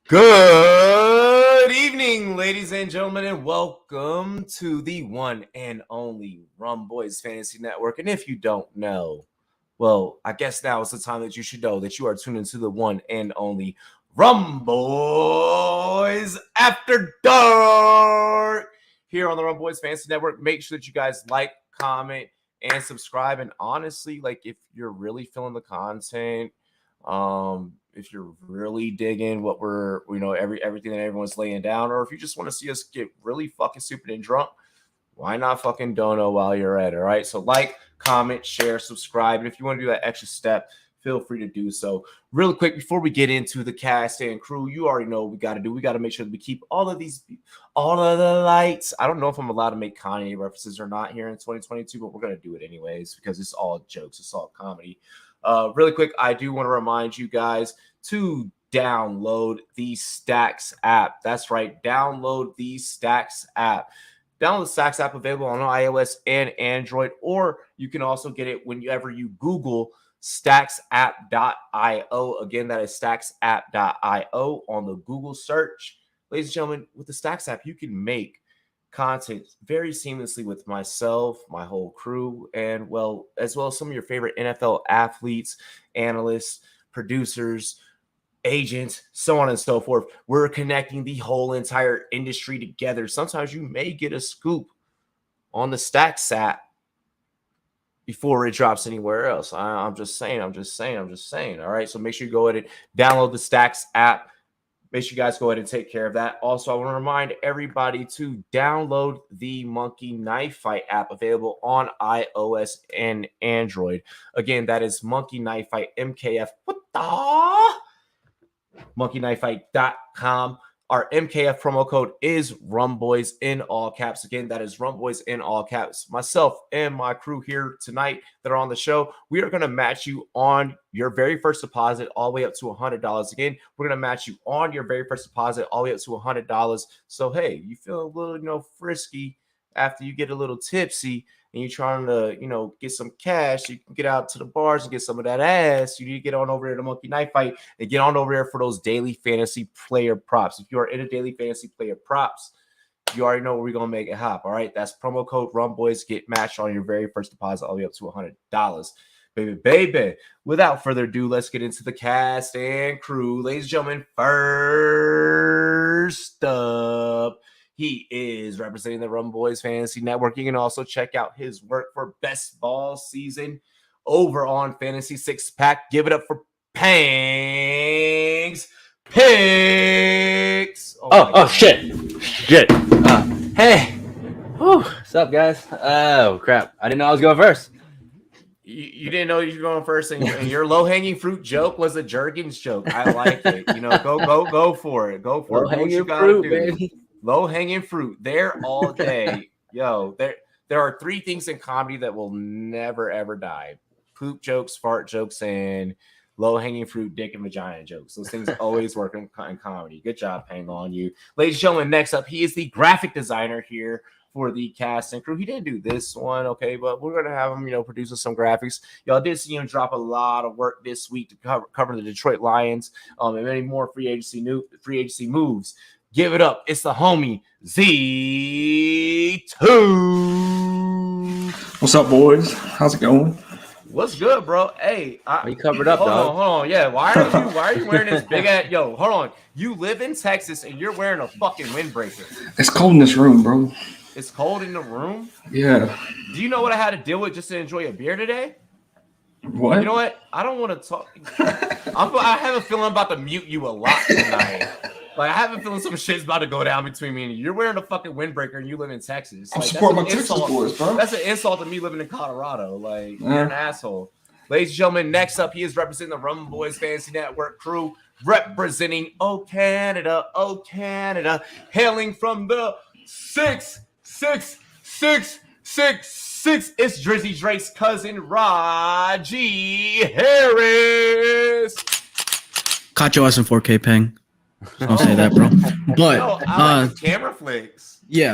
Good evening, ladies and gentlemen, and welcome to the one and only Rumboyz Fantasy Network. And if you don't know, well, I guess now is the time that you should know that you are tuned into the one and only Rumboyz After Dark here on the Rumboyz Fantasy Network. Make sure that you guys like, comment, and subscribe. And honestly, like if you're really feeling the content, if you're really digging what we're, everything that everyone's laying down, or if you just want to see us get really fucking stupid and drunk, why not fucking dono while you're at it? All right. So like, comment, share, subscribe. And if you want to do that extra step, feel free to do so. Real quick, before we get into the cast and crew, you already know what we got to do. We got to make sure that we keep all of the lights. I don't know if I'm allowed to make Kanye references or not here in 2022, but we're going to do it anyways because it's all jokes. It's all comedy. Really quick, I do want to remind you guys to download the Stacks app. That's right, download the Stacks app. Download the Stacks app, available on iOS and Android, or you can also get it whenever you Google stacksapp.io. Again, that is stacksapp.io on the Google search. Ladies and gentlemen, with the Stacks app, you can make content very seamlessly with myself, my whole crew, and as well as some of your favorite NFL athletes, analysts, producers, agents, so on and so forth. We're connecting the whole entire industry together. Sometimes you may get a scoop on the Stacks app before it drops anywhere else. I'm just saying. All right. So make sure you go ahead and download the Stacks app. Make sure you guys go ahead and take care of that. Also, I want to remind everybody to download the Monkey Knife Fight app, available on iOS and Android. Again, that is Monkey Knife Fight, MKF. What the? monkeyknifefight.com. Our MKF promo code is Rumboyz in all caps. Again, that is Rumboyz in all caps. Myself and my crew here tonight that are on the show, we are going to match you on your very first deposit all the way up to $100. Again, we're going to match you on your very first deposit all the way up to $100. So, hey, you feel a little, frisky after you get a little tipsy and you're trying to, get some cash, you can get out to the bars and get some of that ass. You need to get on over there to Monkey Knife Fight and get on over there for those daily fantasy player props. If you are in a daily fantasy player props, you already know where we're going to make it hop. All right. That's promo code Rumboyz. Get matched on your very first deposit all the way up to $100. Baby. Without further ado, let's get into the cast and crew. Ladies and gentlemen, first up, he is representing the Rumboyz Fantasy Network. You can also check out his work for Best Ball Season over on Fantasy Six Pack. Give it up for Pangs Picks. Shit. Hey. Whew. What's up, guys? Oh, crap. I didn't know I was going first. You didn't know you were going first, and your low-hanging fruit joke was a Jergens joke. I like it. Go for it. Go for it. Do what you got to do. Baby. Low-hanging fruit. There all day. Yo, there are three things in comedy that will never, ever die. Poop jokes, fart jokes, and low-hanging fruit, dick, and vagina jokes. Those things always work in comedy. Good job, Hang On You. Ladies and gentlemen, next up, he is the graphic designer here for the cast and crew. He didn't do this one, okay, but we're going to have him, producing some graphics. Y'all did see him drop a lot of work this week to cover the Detroit Lions and many more free agency moves. Give it up. It's the homie Z2. What's up, boys? How's it going? What's good, bro? Hey, you covered up, dog. Hold on. Yeah, why are you wearing this big ass? Yo, hold on. You live in Texas and you're wearing a fucking windbreaker. It's cold in this room, bro. It's cold in the room? Yeah. Do you know what I had to deal with just to enjoy a beer today? What? You know what? I don't want to talk. I have a feeling I'm about to mute you a lot tonight. Like, I have a feeling some shit's about to go down between me and you. You're wearing a fucking windbreaker and you live in Texas. I'm supporting my Texas boys, bro. That's an insult to me living in Colorado. Like, you're an asshole. Ladies and gentlemen, next up, he is representing the Rumboyz Fantasy Network crew, representing Canada, hailing from the 66666. It's Drizzy Drake's cousin, Raji Harris. Caught your ass in 4K, Peng. Don't say that, bro. But no, I like camera flicks. Yeah,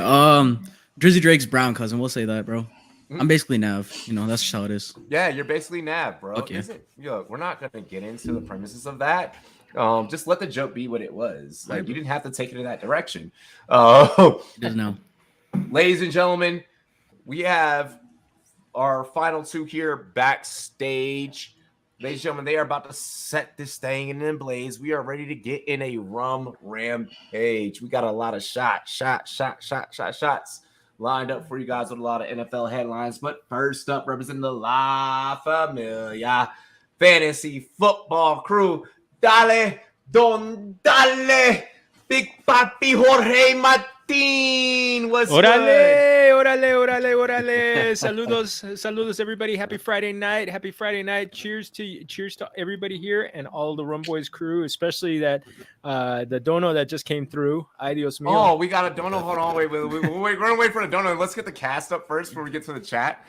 Drizzy Drake's brown cousin. We'll say that, bro. I'm basically Nav. That's just how it is. Yeah, you're basically Nav, bro. Okay. We're not gonna get into the premises of that. Just let the joke be what it was. Like, Right. you didn't have to take it in that direction. He doesn't know. Ladies and gentlemen, we have our final two here backstage. Ladies and gentlemen, they are about to set this thing in a blaze. We are ready to get in a rum rampage. We got a lot of shots lined up for you guys with a lot of NFL headlines. But first up, representing the La Familia Fantasy Football Crew, Dale, Don Dale, Big Papi Jorge Martin. What's good? Órale. Saludos, everybody. Happy Friday night. Cheers to everybody here and all the Rumboyz crew, especially that the dono that just came through. Ay, Dios mío. Oh, we got a dono. Hold on, wait. We're gonna wait for the dono. Let's get the cast up first before we get to the chat.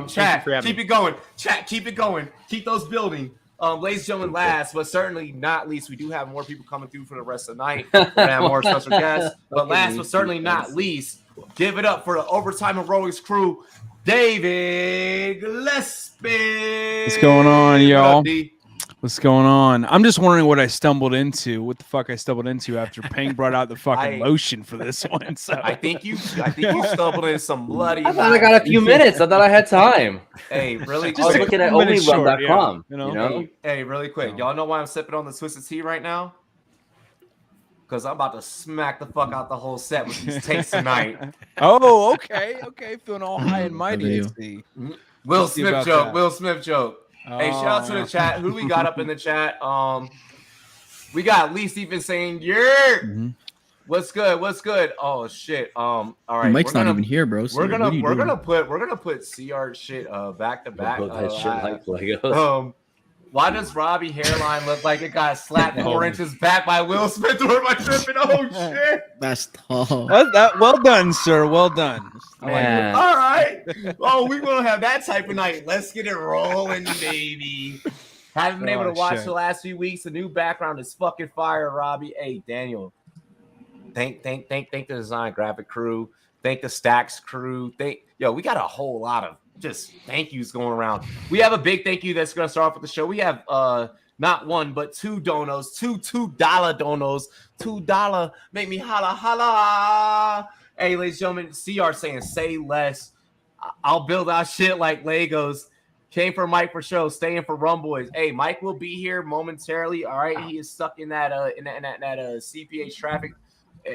Chat, keep it going. Chat, keep it going. Keep those building. Ladies and gentlemen, last but certainly not least, we do have more people coming through for the rest of the night. We're gonna have more special guests. But last but certainly not least, give it up for the Overtime Heroics crew, David Gillespie. What's going on, y'all? What up, D? What's going on? I'm just wondering what I stumbled into. What the fuck I stumbled into after Pang brought out the fucking lotion for this one. So I think you stumbled in some bloody. I thought I got a few minutes. I thought I had time. Hey, really? I was looking at onlyrun.com. Yeah, you know? Hey, really quick. Y'all know why I'm sipping on the twisted tea right now? Because I'm about to smack the fuck out the whole set with these takes tonight. Oh, okay. Feeling all high and mighty. Video. I see. Will see Smith about joke. that. Will Smith joke. Hey, shout out to the chat. Who do we got up in the chat? We got Lee Stevens saying, "Yeah, what's good? Oh shit. All right, Mike's not even here, bro. So We're what are you gonna doing? put CR shit back to back. Both had shit like Legos. Why does Robbie hairline look like it got slapped 4 inches back by Will Smith? Where am I tripping? Oh shit! That's tall. Well done, sir. Well done. Man. All right. Oh, we're gonna have that type of night. Let's get it rolling, baby. Haven't been able to watch shit. the last few weeks. The new background is fucking fire, Robbie. Hey, Daniel. Thank the design graphic crew. Thank the Stacks crew. We got a whole lot of just thank yous going around. We have a big thank you that's gonna start off with the show. We have not one but two donos, two $2 donos, $2 make me holla holla. Hey, ladies and gentlemen, CR saying say less. I'll build out shit like Legos. Came for Mike for show, staying for Rumboyz. Hey, Mike will be here momentarily. All right, he is stuck in that CPH traffic.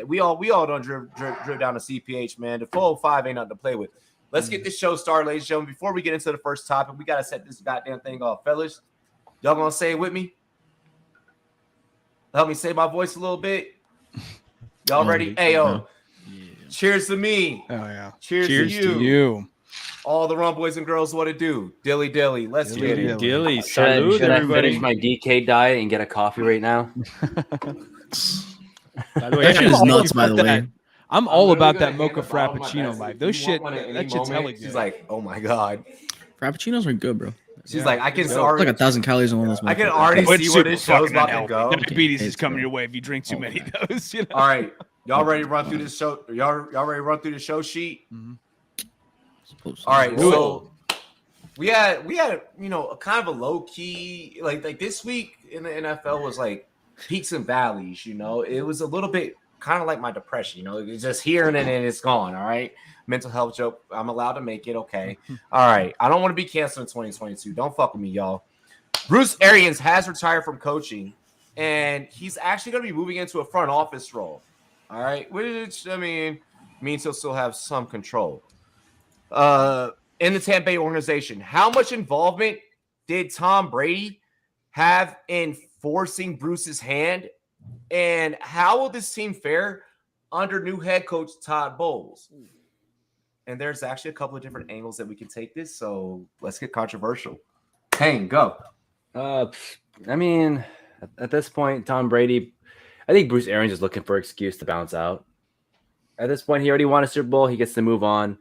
We all don't drive down to CPH, man. The 405 ain't nothing to play with. Let's get this show started, ladies and gentlemen. Before we get into the first topic, we gotta set this goddamn thing off, fellas. Y'all gonna say it with me? Help me say my voice a little bit. Y'all ready? Ayo. Cheers to me. Oh yeah. Cheers to you. All the Rumboyz and girls, what it do? Dilly. Let's get it. Dilly, Should I everybody. finish my DK diet and get a coffee right now? By the way, That shit is all nuts, by the about way. that. I'm all literally about gonna that hand mocha the bottle of my frappuccino message. life. Those You want shit, one at any that shit's moment? hella good. She's like, oh my god. Frappuccinos are good, bro. She's like, I can It's already, like 1,000 calories in one of those. I can motherfuckers. already But see where this super show's fucking about to unhealthy. go. Diabetes is It's coming good. your way if you drink too many of those. You know? All right, y'all ready to run through this show? Y'all ready to run through the show sheet? All right, so we had a kind of a low key like this week in the NFL was like peaks and valleys. It was a little bit kind of like my depression. It's just here and then it's gone. All right, mental health joke. I'm allowed to make it. Okay. All right. I don't want to be canceled in 2022. Don't fuck with me, y'all. Bruce Arians has retired from coaching, and he's actually going to be moving into a front office role. All right, which means he'll still have some control. In the Tampa Bay organization, how much involvement did Tom Brady have in forcing Bruce's hand, and how will this team fare under new head coach Todd Bowles? And there's actually a couple of different angles that we can take this, so let's get controversial. Hang, go. At this point, Tom Brady, I think Bruce Arians is looking for an excuse to bounce out. At this point, he already won a Super Bowl. He gets to move on.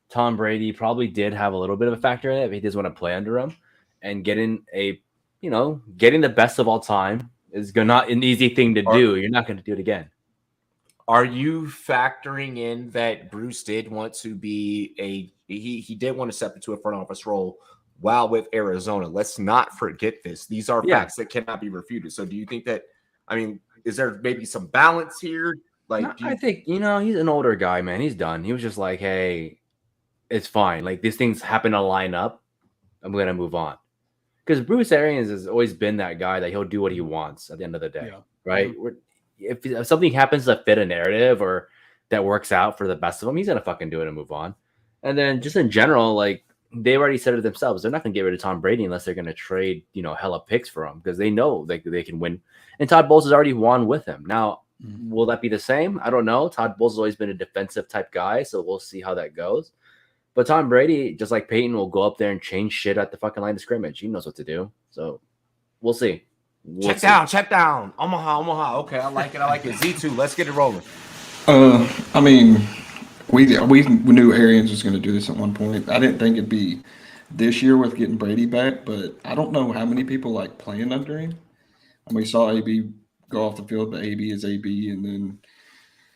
Tom Brady probably did have a little bit of a factor in it, but he does want to play under him. And getting the best of all time is not an easy thing to do. You're not going to do it again. Are you factoring in that Bruce did want to be he did want to step into a front office role while with Arizona? Let's not forget this. These are facts that cannot be refuted. So do you think that I mean, is there maybe some balance here? Like, No, I think he's an older guy, man. He's done. He was just like, hey, it's fine. Like these things happen to line up. I'm gonna move on. Because Bruce Arians has always been that guy that he'll do what he wants at the end of the day, right? If something happens to fit a narrative or that works out for the best of him, he's gonna fucking do it and move on. And then just in general, like they've already said it themselves, they're not gonna get rid of Tom Brady unless they're gonna trade, hella picks for him because they know they can win. And Todd Bowles has already won with him. Now, will that be the same? I don't know. Todd Bowles has always been a defensive type guy, so we'll see how that goes. But Tom Brady, just like Peyton, will go up there and change shit at the fucking line of scrimmage. He knows what to do. So we'll see. Check down. Omaha. Okay, I like it. Z2, let's get it rolling. I mean, we knew Arians was going to do this at one point. I didn't think it'd be this year with getting Brady back, but I don't know how many people like playing under him. I mean, we saw AB go off the field, but AB is AB, and then,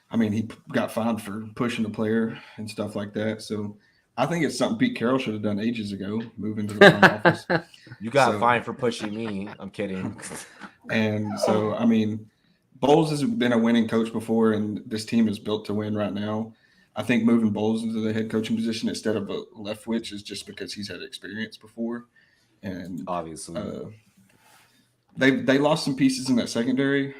I mean, he got fined for pushing a player and stuff like that. So I think it's something Pete Carroll should have done ages ago, moving to the front office. You got fined for pushing me. I'm kidding. And so, I mean, Bowles has been a winning coach before, and this team is built to win right now. I think moving Bowles into the head coaching position instead of a Leftwich is just because he's had experience before. And obviously, they lost some pieces in that secondary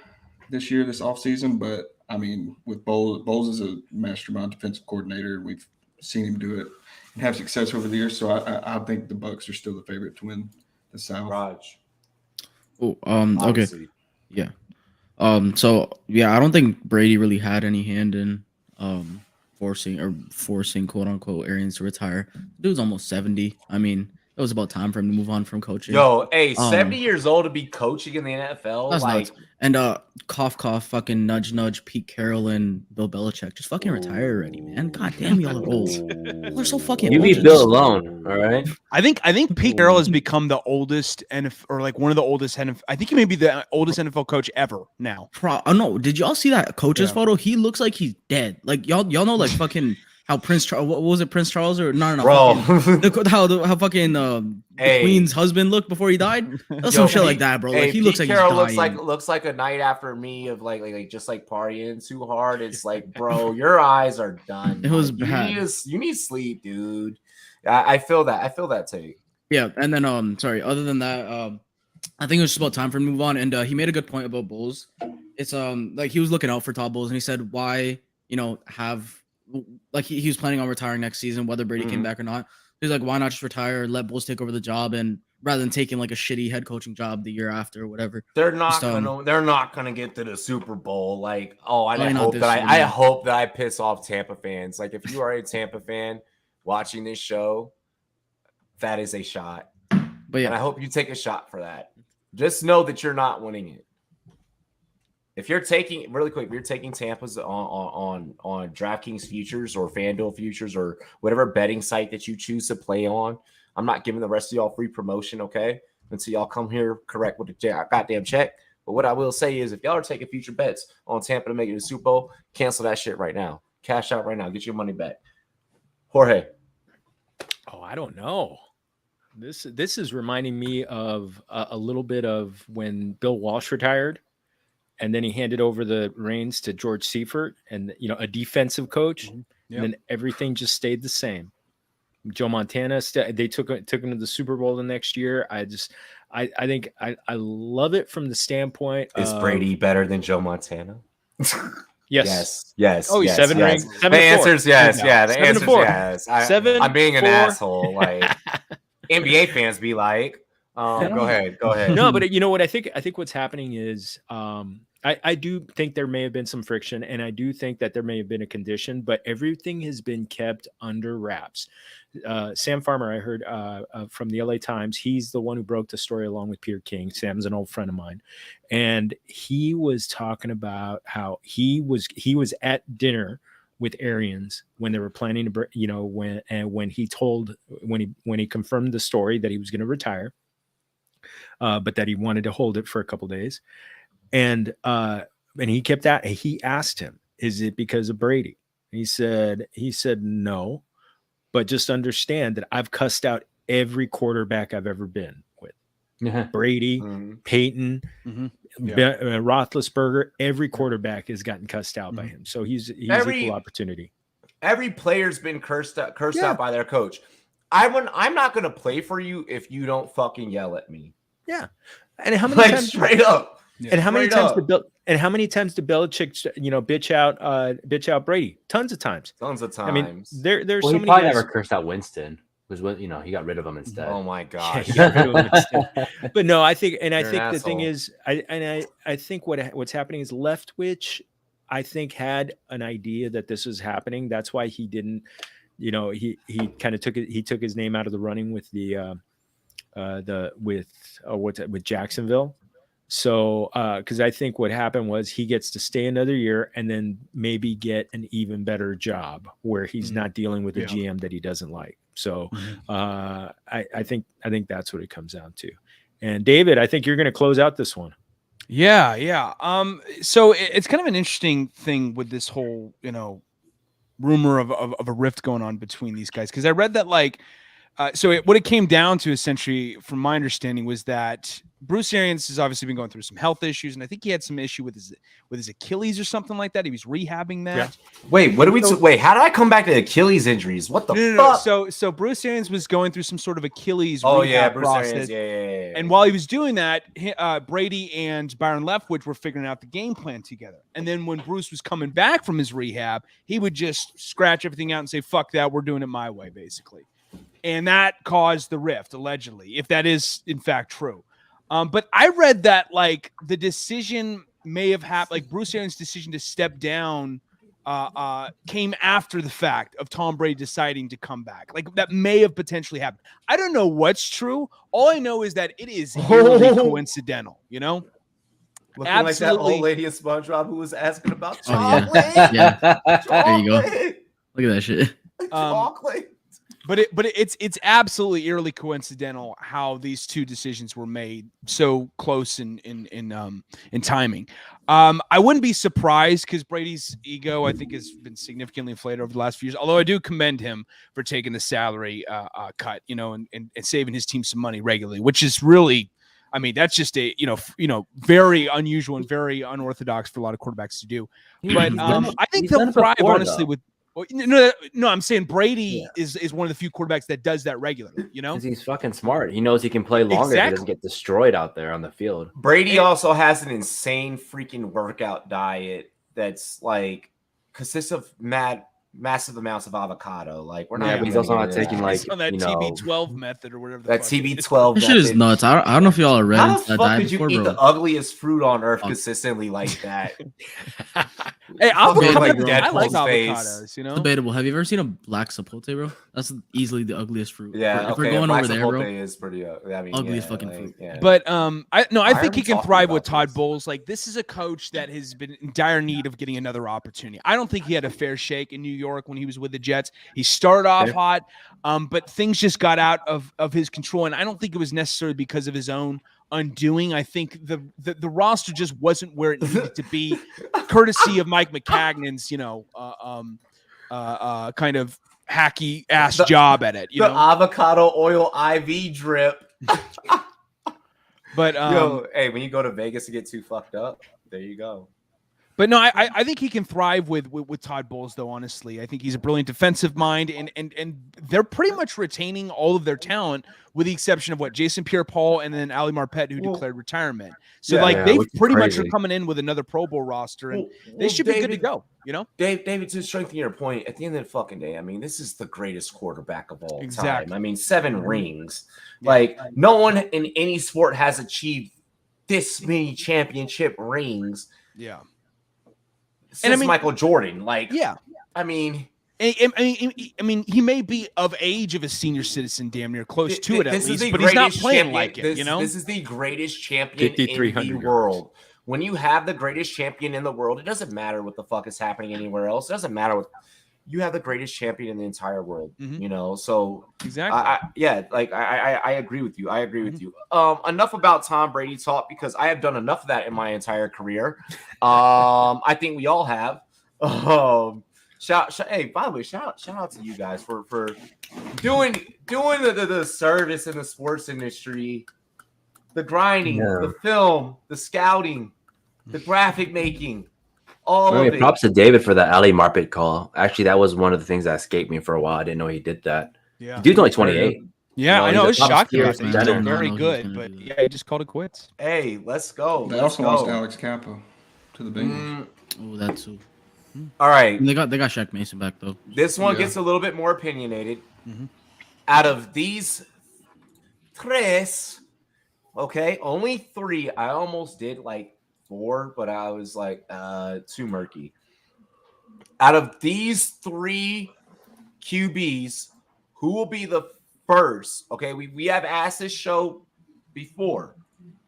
this year, this offseason. But, I mean, with Bowles is a mastermind defensive coordinator. We've seen him do it and have success over the years. So I think the Bucs are still the favorite to win the South. Raj. Oh, okay. Yeah. So yeah, I don't think Brady really had any hand in forcing quote unquote Arians to retire. Dude's almost 70. I mean, it was about time for him to move on from coaching. Yo, 70 years old to be coaching in the NFL. That's like nuts. And cough, fucking nudge, Pete Carroll and Bill Belichick. Just fucking retire already, man. God damn, y'all are old. Y'all are so fucking you old. leave Bill alone, all right? I think Pete Carroll has become the oldest or like one of the oldest NFL. I think he may be the oldest NFL coach ever now. No, did y'all see that coach's photo? He looks like he's dead. Like y'all know, like fucking how Prince Charles. What was it, Prince Charles or no? Bro, how fucking the Queen's husband looked before he died. That's some shit like that, bro. Like he looks like Carroll he's dying. looks like a night after me of like just like partying too hard. It's like, bro, your eyes are done. It was like, bad. You need sleep, dude. I feel that. I feel that take. Yeah, and then sorry. Other than that, I think it was just about time for him to move on. And he made a good point about Bulls. It's like he was looking out for Todd Bowles, and he said why have like he was planning on retiring next season, whether Brady came back or not. He's like, why not just retire, let Bulls take over the job, and rather than taking like a shitty head coaching job the year after or whatever. They're not gonna get to the Super Bowl. Like, I hope that I piss off Tampa fans. Like, if you are a Tampa fan watching this show, that is a shot. But yeah, and I hope you take a shot for that. Just know that you're not winning it. If you're taking Tampa's on DraftKings futures or FanDuel futures or whatever betting site that you choose to play on, I'm not giving the rest of y'all free promotion, okay? Until y'all come here correct with the goddamn check. But what I will say is, if y'all are taking future bets on Tampa to make it to the Super Bowl, cancel that shit right now. Cash out right now. Get your money back. Jorge. Oh, I don't know. This is reminding me of a little bit of when Bill Walsh retired. And then he handed over the reins to George Seifert, and a defensive coach. And then everything just stayed the same. Joe Montana, they took him to the Super Bowl the next year. I think I love it from the standpoint. Is Brady better than Joe Montana? Yes. Oh, he's 7 rings. The answer is yes. Yeah, the answer is yes. I'm being an 7-4. asshole. Like NBA fans be like, go ahead. No, but you know what I think what's happening is I do think there may have been some friction, and I do think that there may have been a condition, but everything has been kept under wraps. Sam Farmer, I heard from the LA Times, he's the one who broke the story along with Peter King. Sam's an old friend of mine, and he was talking about how he was at dinner with Arians when they were planning to, when he confirmed the story that he was going to retire, but that he wanted to hold it for a couple days. And he kept that. He asked him, "Is it because of Brady?" He said, "No, but just understand that I've cussed out every quarterback I've ever been with. Brady, Mhm. Peyton, Mhm. Roethlisberger. Every quarterback has gotten cussed out by him. So he's equal opportunity. Every player's been cursed Yeah. out by their coach. I'm not gonna play for you if you don't fucking yell at me. Yeah. And how many Like times straight up. And how many Straight times up. did Belichick, bitch out Brady? Tons of times. Tons of times. I mean, there's Well, so he many probably guys. never cursed out Winston. Was what he got rid of him instead. Oh my Yeah, gosh. he got rid of him instead. But no, I think You're an the thing asshole. is, I think what's happening is Leftwich, I think, had an idea that this was happening. That's why he didn't, he kind of took his name out of the running with with Jacksonville. So, because I think what happened was he gets to stay another year and then maybe get an even better job where he's not dealing with a GM that he doesn't like. So, I think that's what it comes down to. And David, I think you're going to close out this one. Yeah. So it's kind of an interesting thing with this whole, rumor of a rift going on between these guys, because I read that what it came down to, essentially, from my understanding, was that Bruce Arians has obviously been going through some health issues, and I think he had some issue with his Achilles or something like that. He was rehabbing that. Yeah. Wait, wait, how did I come back to Achilles injuries? What the fuck? No. So Bruce Arians was going through some sort of Achilles Oh rehab yeah, Bruce process. Arians. Yeah. And while he was doing that, Brady and Byron Leftwich were figuring out the game plan together. And then when Bruce was coming back from his rehab, he would just scratch everything out and say, "Fuck that, we're doing it my way," basically. And that caused the rift, allegedly, if that is in fact true. But I read that the decision may have happened, Bruce Arians' decision to step down came after the fact of Tom Brady deciding to come back. That may have potentially happened. I don't know what's true. All I know is that it is eerily coincidental, Looking Absolutely. like that old lady in SpongeBob who was asking about Oh, yeah. chocolate. Yeah. There you go. Chocolate. Look at that shit. Chocolate. But it's absolutely eerily coincidental how these two decisions were made so close in timing. I wouldn't be surprised, because Brady's ego, I think, has been significantly inflated over the last few years. Although I do commend him for taking the salary cut, and saving his team some money regularly, which is really, I mean, that's just a very unusual and very unorthodox for a lot of quarterbacks to do. But I think he's done they'll it thrive, before, honestly, though. with. No, I'm saying Brady is one of the few quarterbacks that does that regularly, Because he's fucking smart. He knows he can play longer. He doesn't get destroyed out there on the field. Brady also has an insane freaking workout diet that's consists of massive amounts of avocado. We're not. Yeah, but he's also not taking He's on that TB12 method or whatever. That TB12. That shit is nuts. I don't know if y'all are read How into the that fuck diet did you before, eat bro. the ugliest fruit on earth consistently like that? Hey, I'm Fucking coming like up. I like Deadpool's face. avocados. Debatable. Have you ever seen a black sapote, bro? That's easily the ugliest fruit. Yeah, If we're going Black over there, Chipotle bro. is pretty. I mean, Ugliest fucking fruit. Yeah. But I think he am can talking thrive with about Todd this. Bowles. This is a coach that has been in dire need of getting another opportunity. I don't think he had a fair shake in New York when he was with the Jets. He started off hot, but things just got out of his control, and I don't think it was necessarily because of his own undoing. I think the roster just wasn't where it needed to be, courtesy of Mike McCagnon's kind of hacky ass job at it. The avocado oil IV drip. But hey, when you go to Vegas to get too fucked up, there you go. But no, I think he can thrive with Todd Bowles, though, honestly. I think he's a brilliant defensive mind, and they're pretty much retaining all of their talent, with the exception of Jason Pierre-Paul and then Ali Marpet, who declared retirement. So they pretty much are coming in with another Pro Bowl roster, and they should be good to go. David, to strengthen your point, at the end of the fucking day, I mean, this is the greatest quarterback of all Exactly. time. I mean, 7 rings. No one in any sport has achieved this many championship rings. Yeah. Since Michael Jordan. I mean, he may be of age of a senior citizen, damn near close to it at least, but he's not playing like it. This is the greatest champion in the world. When you have the greatest champion in the world, it doesn't matter what the fuck is happening anywhere else. It doesn't matter what you have the greatest champion in the entire world. So exactly. I agree with you. I agree with you. Enough about Tom Brady talk, because I have done enough of that in my entire career. I think we all have. Hey, by the way, shout out to you guys for doing the service in the sports industry the grinding, Yeah. the film, the scouting, the graphic making, all I of mean, it. props to David for the Ali Marpet call. Actually, that was one of the things that escaped me for a while. I didn't know he did that. Yeah. The dude's only 28. Yeah, I he's know. a I was top shocked tier about that. He's center. still I did not very know he was good, gonna but do yeah, he just called it quits. Hey, let's go. They Let's also lost go. Alex Capo to the Bengals. Oh, that too. All right. They got Shaq Mason back though. This one Yeah. gets a little bit more opinionated. Mhm. Out of these tres, okay, only 3. I almost did like 4, but I was like too murky. Out of these 3 QBs, who will be the first? Okay, we have asked this show before.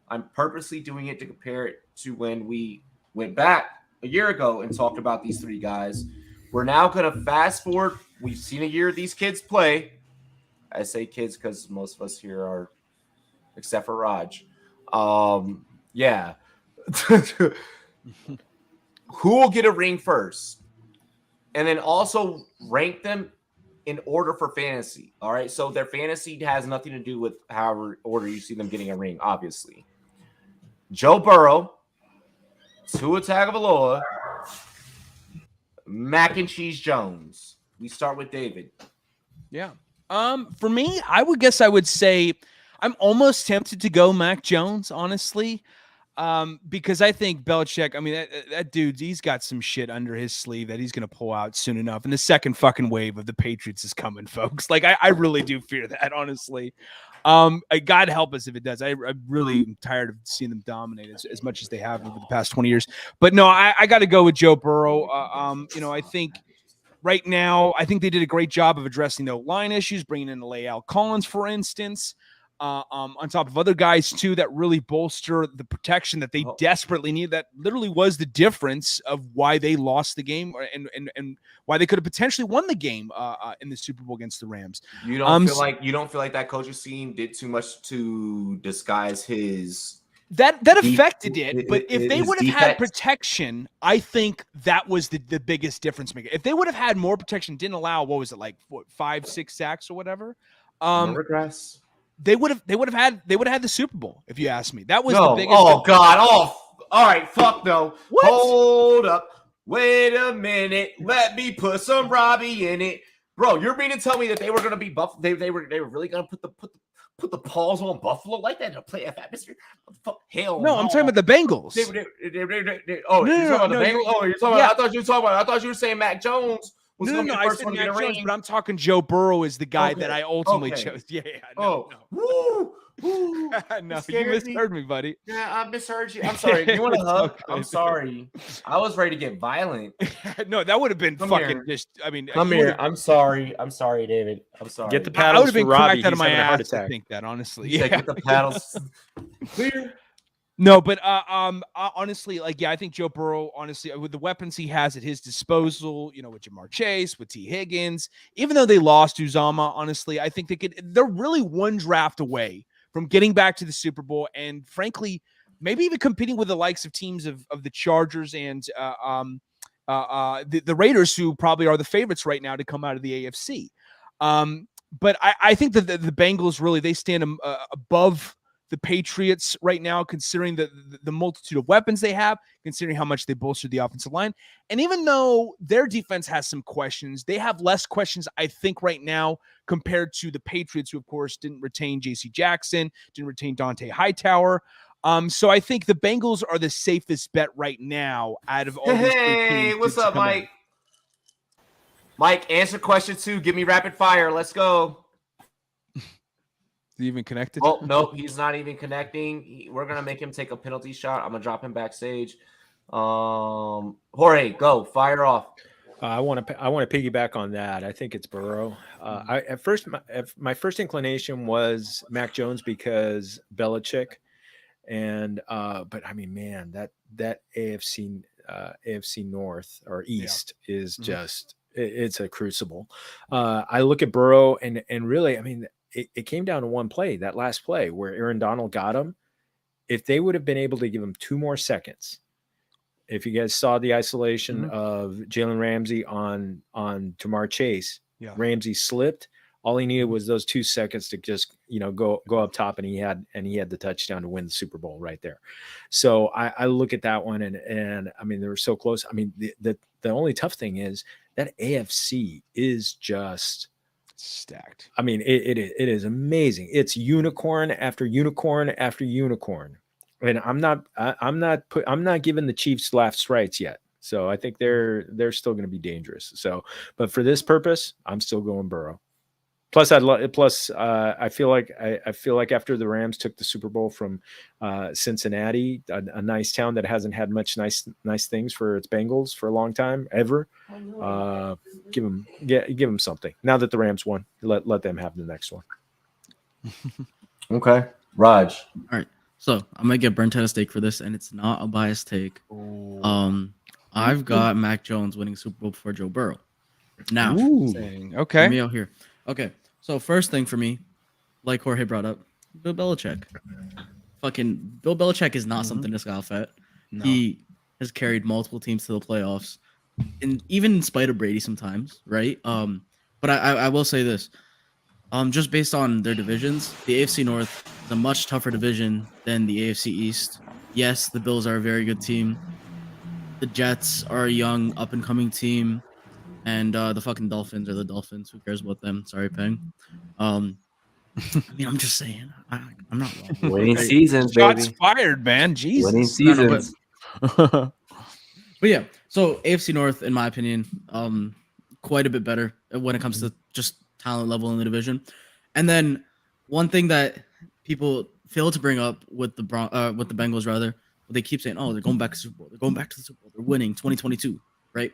I'm purposely doing it to compare it to when we went back a year ago and talked about these 3 guys. We're now going to fast forward. We've seen a year of these kids play. I say kids because most of us here are, except for Raj. Yeah. Who will get a ring first? And then also rank them in order for fantasy. All right. So their fantasy has nothing to do with however order you see them getting a ring, obviously. Joe Burrow, Tua Tagovailoa, Mac and Cheese Jones. We start with David. Yeah. For me, I would say I'm almost tempted to go Mac Jones, honestly. Because I think Belichick, I mean, that dude, he's got some shit under his sleeve that he's going to pull out soon enough. And the second fucking wave of the Patriots is coming, folks. Like, I really do fear that, honestly. God help us if it does. I really am tired of seeing them dominate as much as they have over the past 20 years. But no, I got to go with Joe Burrow. I think right now, I think they did a great job of addressing the line issues, bringing in Lael Collins, for instance. On top of other guys too that really bolster the protection that they desperately need. That literally was the difference of why they lost the game and why they could have potentially won the game in the Super Bowl against the Rams. You don't feel like that coaching scheme did too much to disguise his that affected it. But if they would have had protection, I think that was the biggest difference maker. If they would have had more protection, didn't allow 5-6 sacks or whatever. Regress. They would have had the Super Bowl, if you ask me. That was the biggest. Oh God! Oh, all right. Fuck no. What? Hold up. Wait a minute. Let me put some Robbie in it, bro. You're meaning to tell me that they were going to be Buffalo? They were really going to put the paws on Buffalo like that to play F atmosphere? Fuck, hell no. I'm talking about the Bengals. You're talking about the Bengals. Oh, you're talking about. I thought you were saying Mac Jones. No, I said Mac Jones, but I'm talking Joe Burrow is the guy that I ultimately chose. Yeah. No. No, you misheard me, buddy. Yeah, I misheard you. I'm sorry. You want a hug? Okay. I'm sorry. I was ready to get violent. No, that would have been fucking just. I mean, come here. I'm sorry. I'm sorry, David. I'm sorry. Get the paddles. I would have been Robbie. cracked out of my ass to think that, honestly. Yeah, get the paddles. Clear. No, but honestly, I think Joe Burrow, honestly, with the weapons he has at his disposal, with Jamar Chase, with T. Higgins, even though they lost Uzama, honestly, I think they're really one draft away from getting back to the Super Bowl and, frankly, maybe even competing with the likes of teams of the Chargers and the Raiders, who probably are the favorites right now to come out of the AFC. But I think that the Bengals really, they stand above the Patriots right now, considering the multitude of weapons they have, considering how much they bolstered the offensive line. And even though their defense has some questions, they have less questions, I think, right now compared to the Patriots, who, of course, didn't retain J.C. Jackson, didn't retain Dante Hightower. So I think the Bengals are the safest bet right now out of all these three teams. Hey, what's up, Mike? Mike, answer question 2. Give me rapid fire. Let's go. Even connected? Oh, no, he's not even connecting. We're going to make him take a penalty shot. I'm going to drop him backstage. Jorge, go. Fire off. I want to piggyback on that. I think it's Burrow. My first inclination was Mac Jones because Belichick. And but I mean, man, that AFC North or East is just it's a crucible. I look at Burrow and really, I mean, it came down to one play, that last play where Aaron Donald got him. If they would have been able to give him 2 more seconds, if you guys saw the isolation of Jalen Ramsey on Jamar Chase, Ramsey slipped. All he needed was those 2 seconds to just, go up top, and he had the touchdown to win the Super Bowl right there. So I look at that one, and I mean, they were so close. I mean, the only tough thing is that AFC is just stacked. I mean, it is amazing. It's unicorn after unicorn after unicorn, and I'm not giving the Chiefs last rights yet. So I think they're still going to be dangerous. So, but for this purpose, I'm still going Burrow. Plus, I feel like after the Rams took the Super Bowl from Cincinnati, a nice town that hasn't had much nice things for its Bengals for a long time ever. Give them something. Now that the Rams won, let them have the next one. Okay, Raj. All right, so I'm gonna get burnt at a stake for this, and it's not a biased take. I've got Mac Jones winning Super Bowl before Joe Burrow. Now, okay, hear me out here. Okay, so first thing for me, like Jorge brought up, Bill Belichick. Fucking Bill Belichick is not something to scoff at. No. He has carried multiple teams to the playoffs, and even in spite of Brady sometimes, right? But I will say this, just based on their divisions, the AFC North is a much tougher division than the AFC East. Yes, the Bills are a very good team. The Jets are a young, up-and-coming team. And the fucking Dolphins are the Dolphins. Who cares about them? Sorry, Peng. I mean, I'm just saying. I'm not wrong. Winning seasons, baby. Shots fired, man. Jesus. Winning seasons. But yeah, so AFC North, in my opinion, quite a bit better when it comes to just talent level in the division. And then one thing that people fail to bring up with the Bengals, rather, they keep saying, "Oh, they're going back to the Super Bowl. They're going back to the Super Bowl. They're winning 2022," right?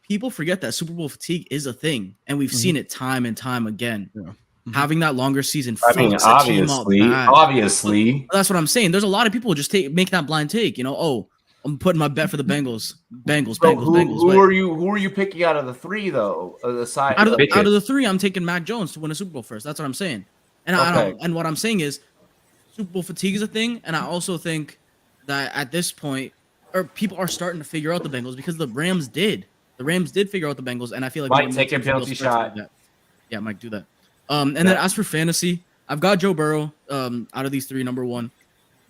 People forget that Super Bowl fatigue is a thing, and we've seen it time and time again. Yeah. Having that longer season, I mean, obviously, that's what I'm saying. There's a lot of people who just make that blind take. Oh, I'm putting my bet for the Bengals. Who are you picking out of the three though? The side out of the three, I'm taking Mac Jones to win a Super Bowl first. That's what I'm saying. And and what I'm saying is, Super Bowl fatigue is a thing, and I also think that at this point, people are starting to figure out the Bengals because the Rams did. The Rams did figure out the Bengals, and I feel like Mike, take a penalty shot. Yeah, Mike, do that. And then as for fantasy, I've got Joe Burrow out of these three, number one.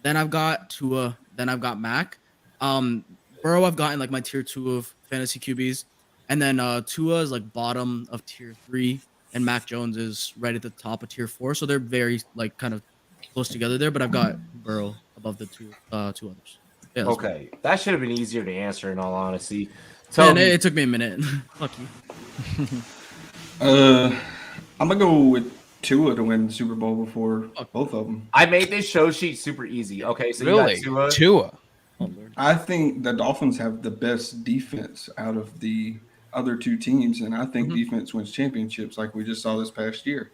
Then I've got Tua. Then I've got Mac. Burrow, I've gotten like my tier 2 of fantasy QBs, and then Tua is like bottom of tier 3, and Mac Jones is right at the top of tier 4. So they're very like kind of close together there. But I've got Burrow above the two others. Yeah, okay, that should have been easier to answer. In all honesty. It took me a minute. Fuck you. I'm gonna go with Tua to win the Super Bowl before both of them. I made this show sheet super easy. Okay, so really? You got Tua. Oh, Lord. I think the Dolphins have the best defense out of the other two teams, and I think defense wins championships, like we just saw this past year.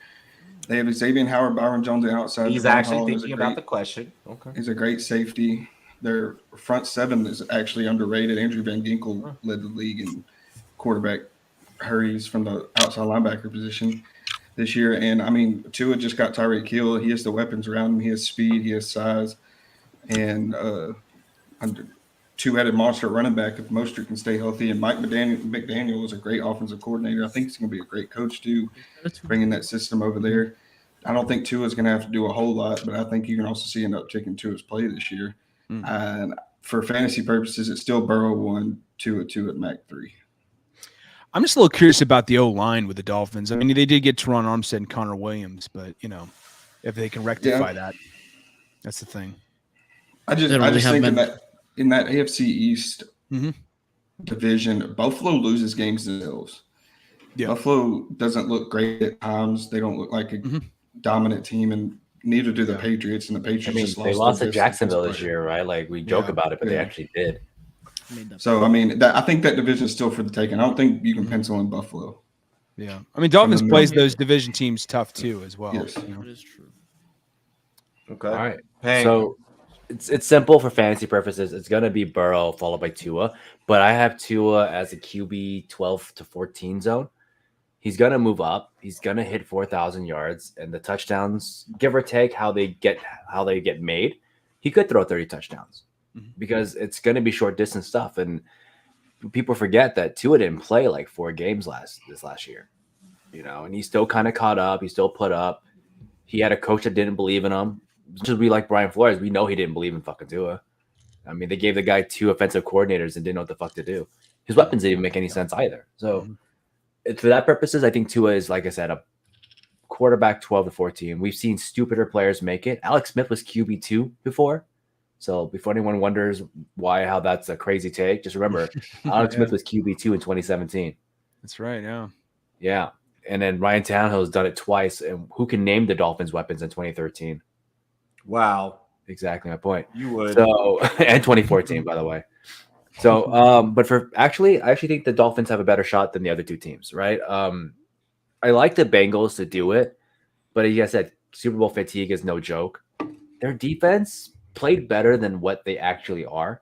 They have Xavier Howard, Byron Jones on the outside. He's actually thinking about the question. Okay, he's a great safety. Their front seven is actually underrated. Andrew Van Ginkel led the league in quarterback hurries from the outside linebacker position this year. And, I mean, Tua just got Tyreek Hill. He has the weapons around him. He has speed. He has size. And two-headed monster running back if Mostert can stay healthy. And Mike McDaniel is a great offensive coordinator. I think he's going to be a great coach, too, bringing that system over there. I don't think Tua's going to have to do a whole lot, but I think you can also see an uptick in Tua's play this year. And for fantasy purposes, it's still Burrow 1, Tua 2 at Mac 3. I'm just a little curious about the O-line with the Dolphins. I mean, they did get Teron Armstead and Connor Williams, but, if they can rectify that, that's the thing. I just think in that AFC East division, Buffalo loses games themselves. Yeah. Buffalo doesn't look great at times. They don't look like a dominant team, and neither do the Patriots. And the Patriots they lost to Jacksonville this year, right? Like we joke about it, but they actually did. So I mean, I think that division is still for the taking. I don't think you can pencil in Buffalo. Yeah, I mean, Dolphins plays those division teams tough too, as well. Yes, that is true. Okay, all right. So it's simple for fantasy purposes. It's gonna be Burrow followed by Tua, but I have Tua as a QB 12 to 14 zone. He's gonna move up. He's gonna hit 4,000 yards, and the touchdowns, give or take how they get made, he could throw 30 touchdowns because it's gonna be short distance stuff. And people forget that Tua didn't play like 4 games last year. and he still kind of caught up. He still put up. He had a coach that didn't believe in him. Just we like Brian Flores, we know he didn't believe in fucking Tua. I mean, they gave the guy 2 offensive coordinators and didn't know what the fuck to do. His weapons didn't even make any sense either. So, for that purposes, I think Tua is, like I said, a quarterback 12 to 14. We've seen stupider players make it. Alex Smith was QB2 before. So, before anyone wonders how that's a crazy take, just remember Alex Smith was QB2 in 2017. That's right. Yeah. Yeah. And then Ryan Tannehill has done it twice. And who can name the Dolphins' weapons in 2013? Wow. Exactly my point. You would. So, and 2014, by the way. So, but I actually think the Dolphins have a better shot than the other 2 teams, right? I like the Bengals to do it, but like I said, Super Bowl fatigue is no joke. Their defense played better than what they actually are,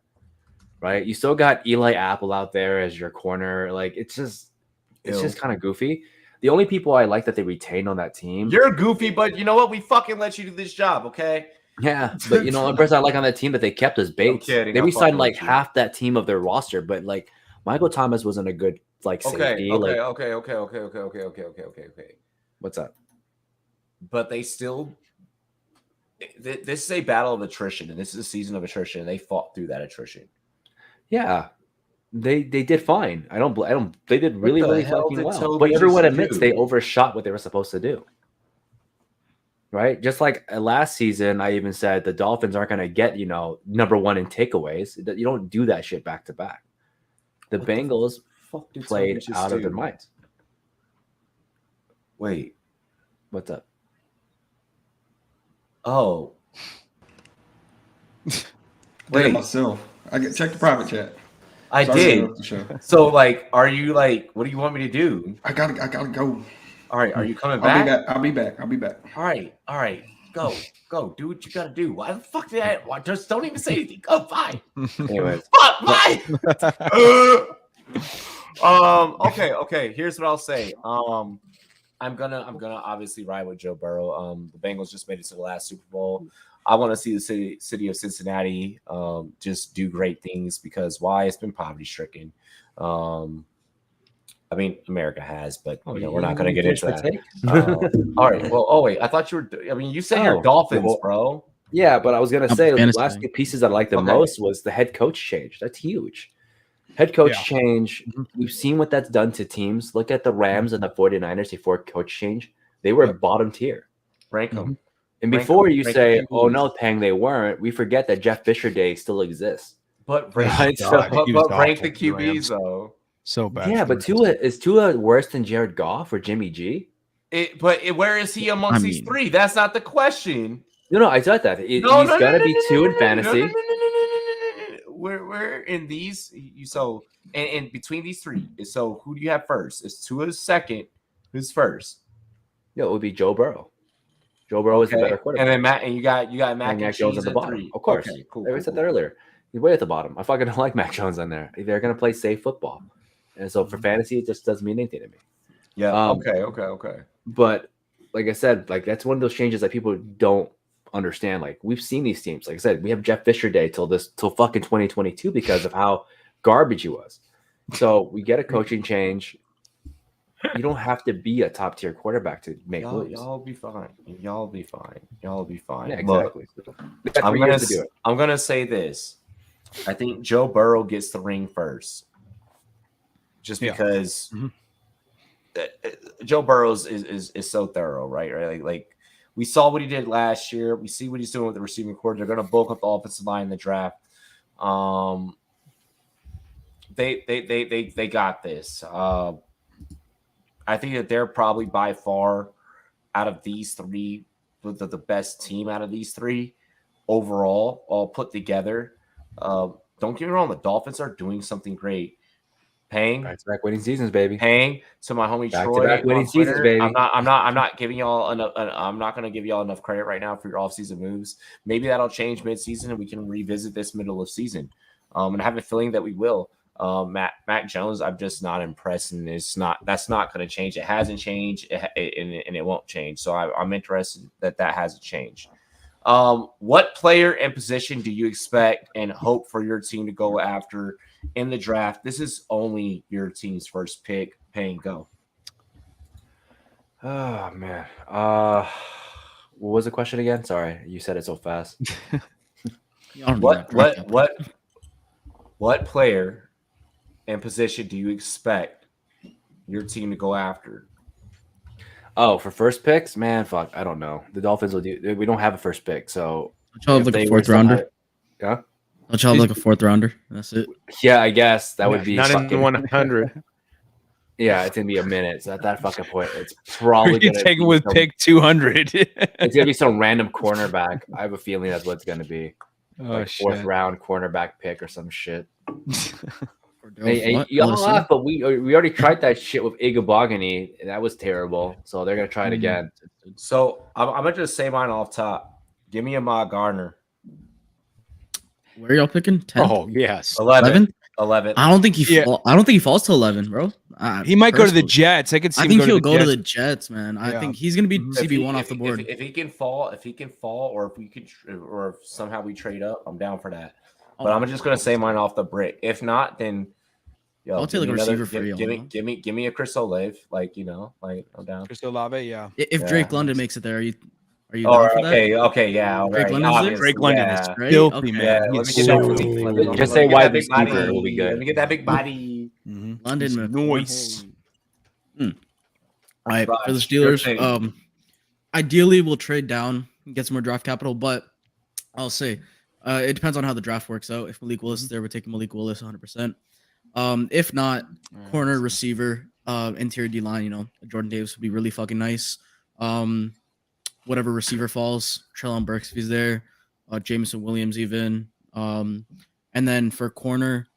right? You still got Eli Apple out there as your corner. Like, it's just kind of goofy. The only people I like that they retained on that team. You're goofy, but you know what? We fucking let you do this job, okay? Yeah, but the person I like on that team that they kept is Bates. They re-signed like half that team of their roster, but like Michael Thomas wasn't a good safety. Okay. What's up? But they still. This is a battle of attrition, and this is a season of attrition. And they fought through that attrition. Yeah, they did fine. They did really fucking well. Toby But everyone just admits do? they overshot what they were supposed to do. Right, just like last season, I even said the Dolphins aren't going to get number 1 in takeaways. You don't do that shit back to back. The Bengals played out of their minds. Wait, what's up? Oh, Did it myself. Check the private chat. I Sorry to did. interrupt the show. So, are you what do you want me to do? I gotta go. All right, are you coming back? I'll be back. All right. Go. Do what you gotta do. Why the fuck did I? Just don't even say anything. Go, bye. Anyways, bye. Okay. Here's what I'll say. I'm gonna obviously ride with Joe Burrow. The Bengals just made it to the last Super Bowl. I want to see the city of Cincinnati just do great things because why? It's been poverty stricken. I mean, America has, but we're not going to get into that. All right. Well, wait. I thought you were. I mean, you said you're Dolphins, bro. Yeah, but I was going to say the last 2 pieces I liked the most was the head coach change. That's huge. Head coach change. We've seen what that's done to teams. Look at the Rams and the 49ers before coach change. They were bottom tier. Rank them. And before you say, "Oh no, Pang, they weren't," we forget that Jeff Fisher Day still exists. But rank the QBs though. So bad. Yeah, but is Tua worse than Jared Goff or Jimmy G? Where is he amongst these 3? That's not the question. No, I thought that. He's gonna be 2 in fantasy. We're in these. And between these 3. So who do you have first? Is Tua second? Who's first? Yeah, it would be Joe Burrow. Joe Burrow is the better quarterback. And then you got Mac Jones at the bottom. 3. Of course. Okay, cool. I said that earlier. He's way at the bottom. I fucking don't like Mac Jones on there. They're gonna play safe football. And so for fantasy, it just doesn't mean anything to me. Yeah. Okay. But like I said, that's one of those changes that people don't understand. Like we've seen these teams. Like I said, we have Jeff Fisher Day till fucking 2022 because of how garbage he was. So we get a coaching change. You don't have to be a top tier quarterback to make moves. Y'all be fine. Yeah, exactly. Look, I'm gonna say this. I think Joe Burrow gets the ring first. Just because Joe Burrows is so thorough, right? Like we saw what he did last year. We see what he's doing with the receiving core. They're going to bulk up the offensive line in the draft. They got this. I think that they're probably by far out of these 3 the best team out of these 3 overall, all put together. Don't get me wrong, the Dolphins are doing something great. Paying back winning seasons, baby. Paying to my homie Troy. Back winning seasons, baby. I'm not giving y'all enough. I'm not going to give y'all enough credit right now for your offseason moves. Maybe that'll change midseason and we can revisit this middle of season. And I have a feeling that we will. Mac Jones, I'm just not impressed, and that's not going to change. It hasn't changed, and it won't change. So I'm interested that hasn't changed. What player and position do you expect and hope for your team to go after in the draft? This is only your team's first pick. Payne, go. Oh man. What was the question again? Sorry, you said it so fast. Y'all don't do that draft capital. What player and position do you expect your team to go after? Oh, for first picks, man, fuck, I don't know. The Dolphins will do. We don't have a first pick, so Don't y'all have if like a they were fourth to rounder? have- Yeah, Don't y'all have like a fourth rounder? That's it. yeah, I guess that would be not in the fucking- 100. Yeah, it's gonna be a minute. So at that fucking point, it's probably You gonna take be it with some- pick 200. It's gonna be some random cornerback. I have a feeling that's what it's gonna be. Oh, Like fourth shit. round cornerback pick or some shit. Or Hey, what? y'all LSU? laugh, but we already tried that shit with Igabogany, and that was terrible. So they're gonna try it again. So I'm gonna just say mine off top. Give me Ahmad Garner. Where are y'all picking? 10? Oh yes. 11. 11. I don't think he. Yeah. I don't think he falls to 11, bro. He might go to the Personally. Jets. I could see I him think go he'll to the go to Jets. the Jets, man. I Yeah. think he's gonna be Mhm. If CB1 he- off the board. If he can fall, or if we could, or if somehow we trade up, I'm down for that. But I'm just gonna say mine off the brick. If not, then yo, I'll take, give like, a me another- receiver for give, y'all, give me, no? give me a Chris Olave. Like like I'm down. Chris Olave, yeah. If Yeah. Drake London makes it there, are you Oh, down for that? okay, yeah. All Drake right, London's there? obviously, Drake London is yeah. Right? filthy, Okay. man. Yeah, He let is me get so that. filthy. Let me Just get say that wide big body. receiver, it'll be good. Let me get that big body. Mhm. London, He's man. nice. All right, Raj, for the your Steelers, take. ideally we'll trade down and get some more draft capital, but I'll say it depends on how the draft works out. If Malik Willis is there, we're taking Malik Willis 100%. If not, corner, receiver, interior D line, Jordan Davis would be really fucking nice. Whatever receiver falls, Treylon Burks if he's there, Jameson Williams even. And then for corner,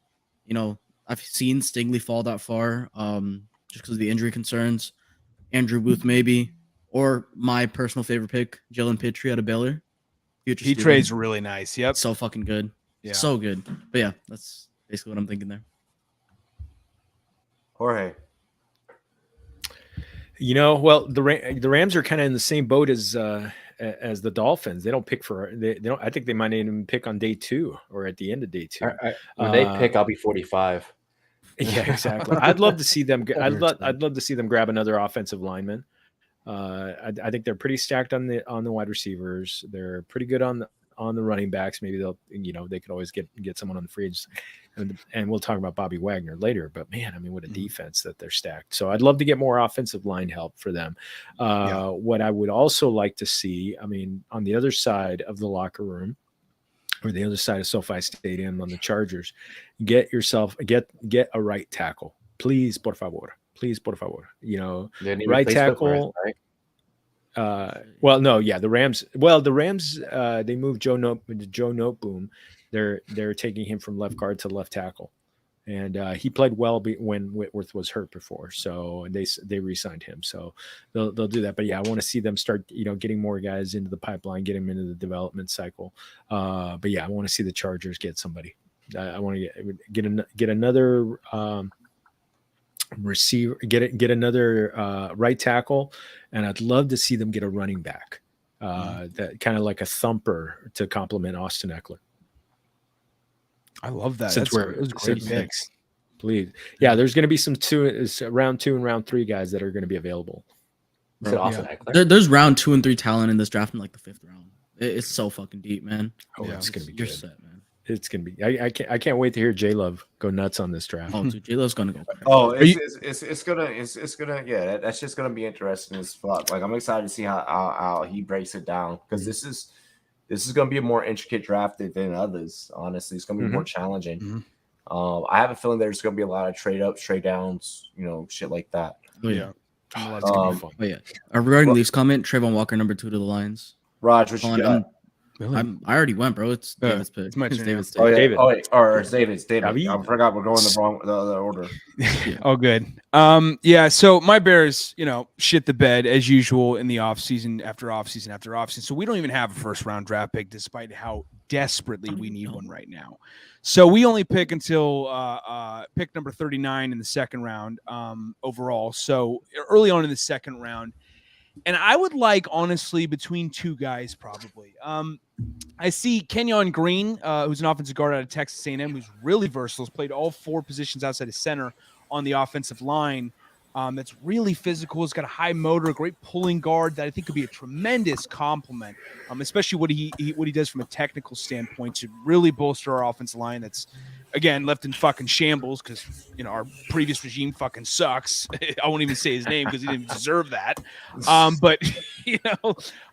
I've seen Stingley fall that far just because of the injury concerns. Andrew Booth maybe, or my personal favorite pick, Jalen Pitre out of Baylor. Future He Steeler. trades really nice. Yep. So fucking good. Yeah. So good. But yeah, that's basically what I'm thinking there. Jorge. Well, the Rams are kind of in the same boat as the Dolphins. They don't pick they don't. I think they might even pick on day 2 or at the end of day 2. When they pick, I'll be 45. Yeah, exactly. I'd love to see them. I'd love to see them grab another offensive lineman. I think they're pretty stacked on the wide receivers. They're pretty good on the running backs. Maybe they'll they could always get someone on the free agents. And we'll talk about Bobby Wagner later. But man, I mean, what a defense that they're stacked. So I'd love to get more offensive line help for them. What I would also like to see, I mean, on the other side of the locker room, or the other side of SoFi Stadium on the Chargers, get a right tackle, please, por favor. Please, por favor. They need Right replacement tackle. for it, right? The Rams. Well, the Rams. They moved Joe Noteboom. They're taking him from left guard to left tackle, and he played well when Whitworth was hurt before. So they re-signed him. So they'll do that. But yeah, I want to see them start getting more guys into the pipeline, get them into the development cycle. But yeah, I want to see the Chargers get somebody. I want to get another receiver, get another right tackle, and I'd love to see them get a running back, that kind of like a thumper to complement Austin Eckler. I love that. Since It was a great since- pick. Please, yeah, there's going to be some round 2 and round 3 guys that are going to be available. You said Austin Eckler? There's round 2 and 3 talent in this draft in like the 5th round. It's so fucking deep, man. Oh, Yeah. it's going to be You're good. set, man. It's going to be. I can't wait to hear J Love go nuts on this draft. Oh, dude, J-Lo's gonna go crazy. Oh, it's gonna yeah. That's just gonna be interesting as fuck. Like I'm excited to see how he breaks it down because this is gonna be a more intricate draft than others. Honestly, it's gonna be more challenging. Mhm. I have a feeling there's gonna be a lot of trade ups, trade downs, shit like that. Oh, yeah. Oh, that's going to be fun. Oh, yeah. Regarding Leafs comment, Trayvon Walker, number 2 to the Lions. Raj, what you Colin, got? I already went, bro. It's David's pick. it's my turn, David's Oh pick. yeah, David. It's David. David. I forgot we're going the other order. Oh, good. Yeah. So my Bears, shit the bed as usual in the offseason after offseason. So we don't even have a first round draft pick, despite how desperately we need one right now. So we only pick until pick number 39 in the second round overall. So early on in the second round. And I would like, honestly, between 2 guys probably. I see Kenyon Green, who's an offensive guard out of Texas A&M, who's really versatile, has played all 4 positions outside of center on the offensive line. that's really physical. He's got a high motor, a great pulling guard that I think could be a tremendous compliment, especially what he does from a technical standpoint to really bolster our offensive line. That's again left in fucking shambles because our previous regime fucking sucks. I won't even say his name because he didn't deserve that. But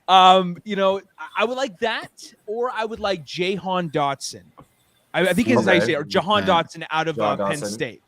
I would like that, or I would like Jahan Dotson. I think his nice or Jahan Dotson out of Penn State.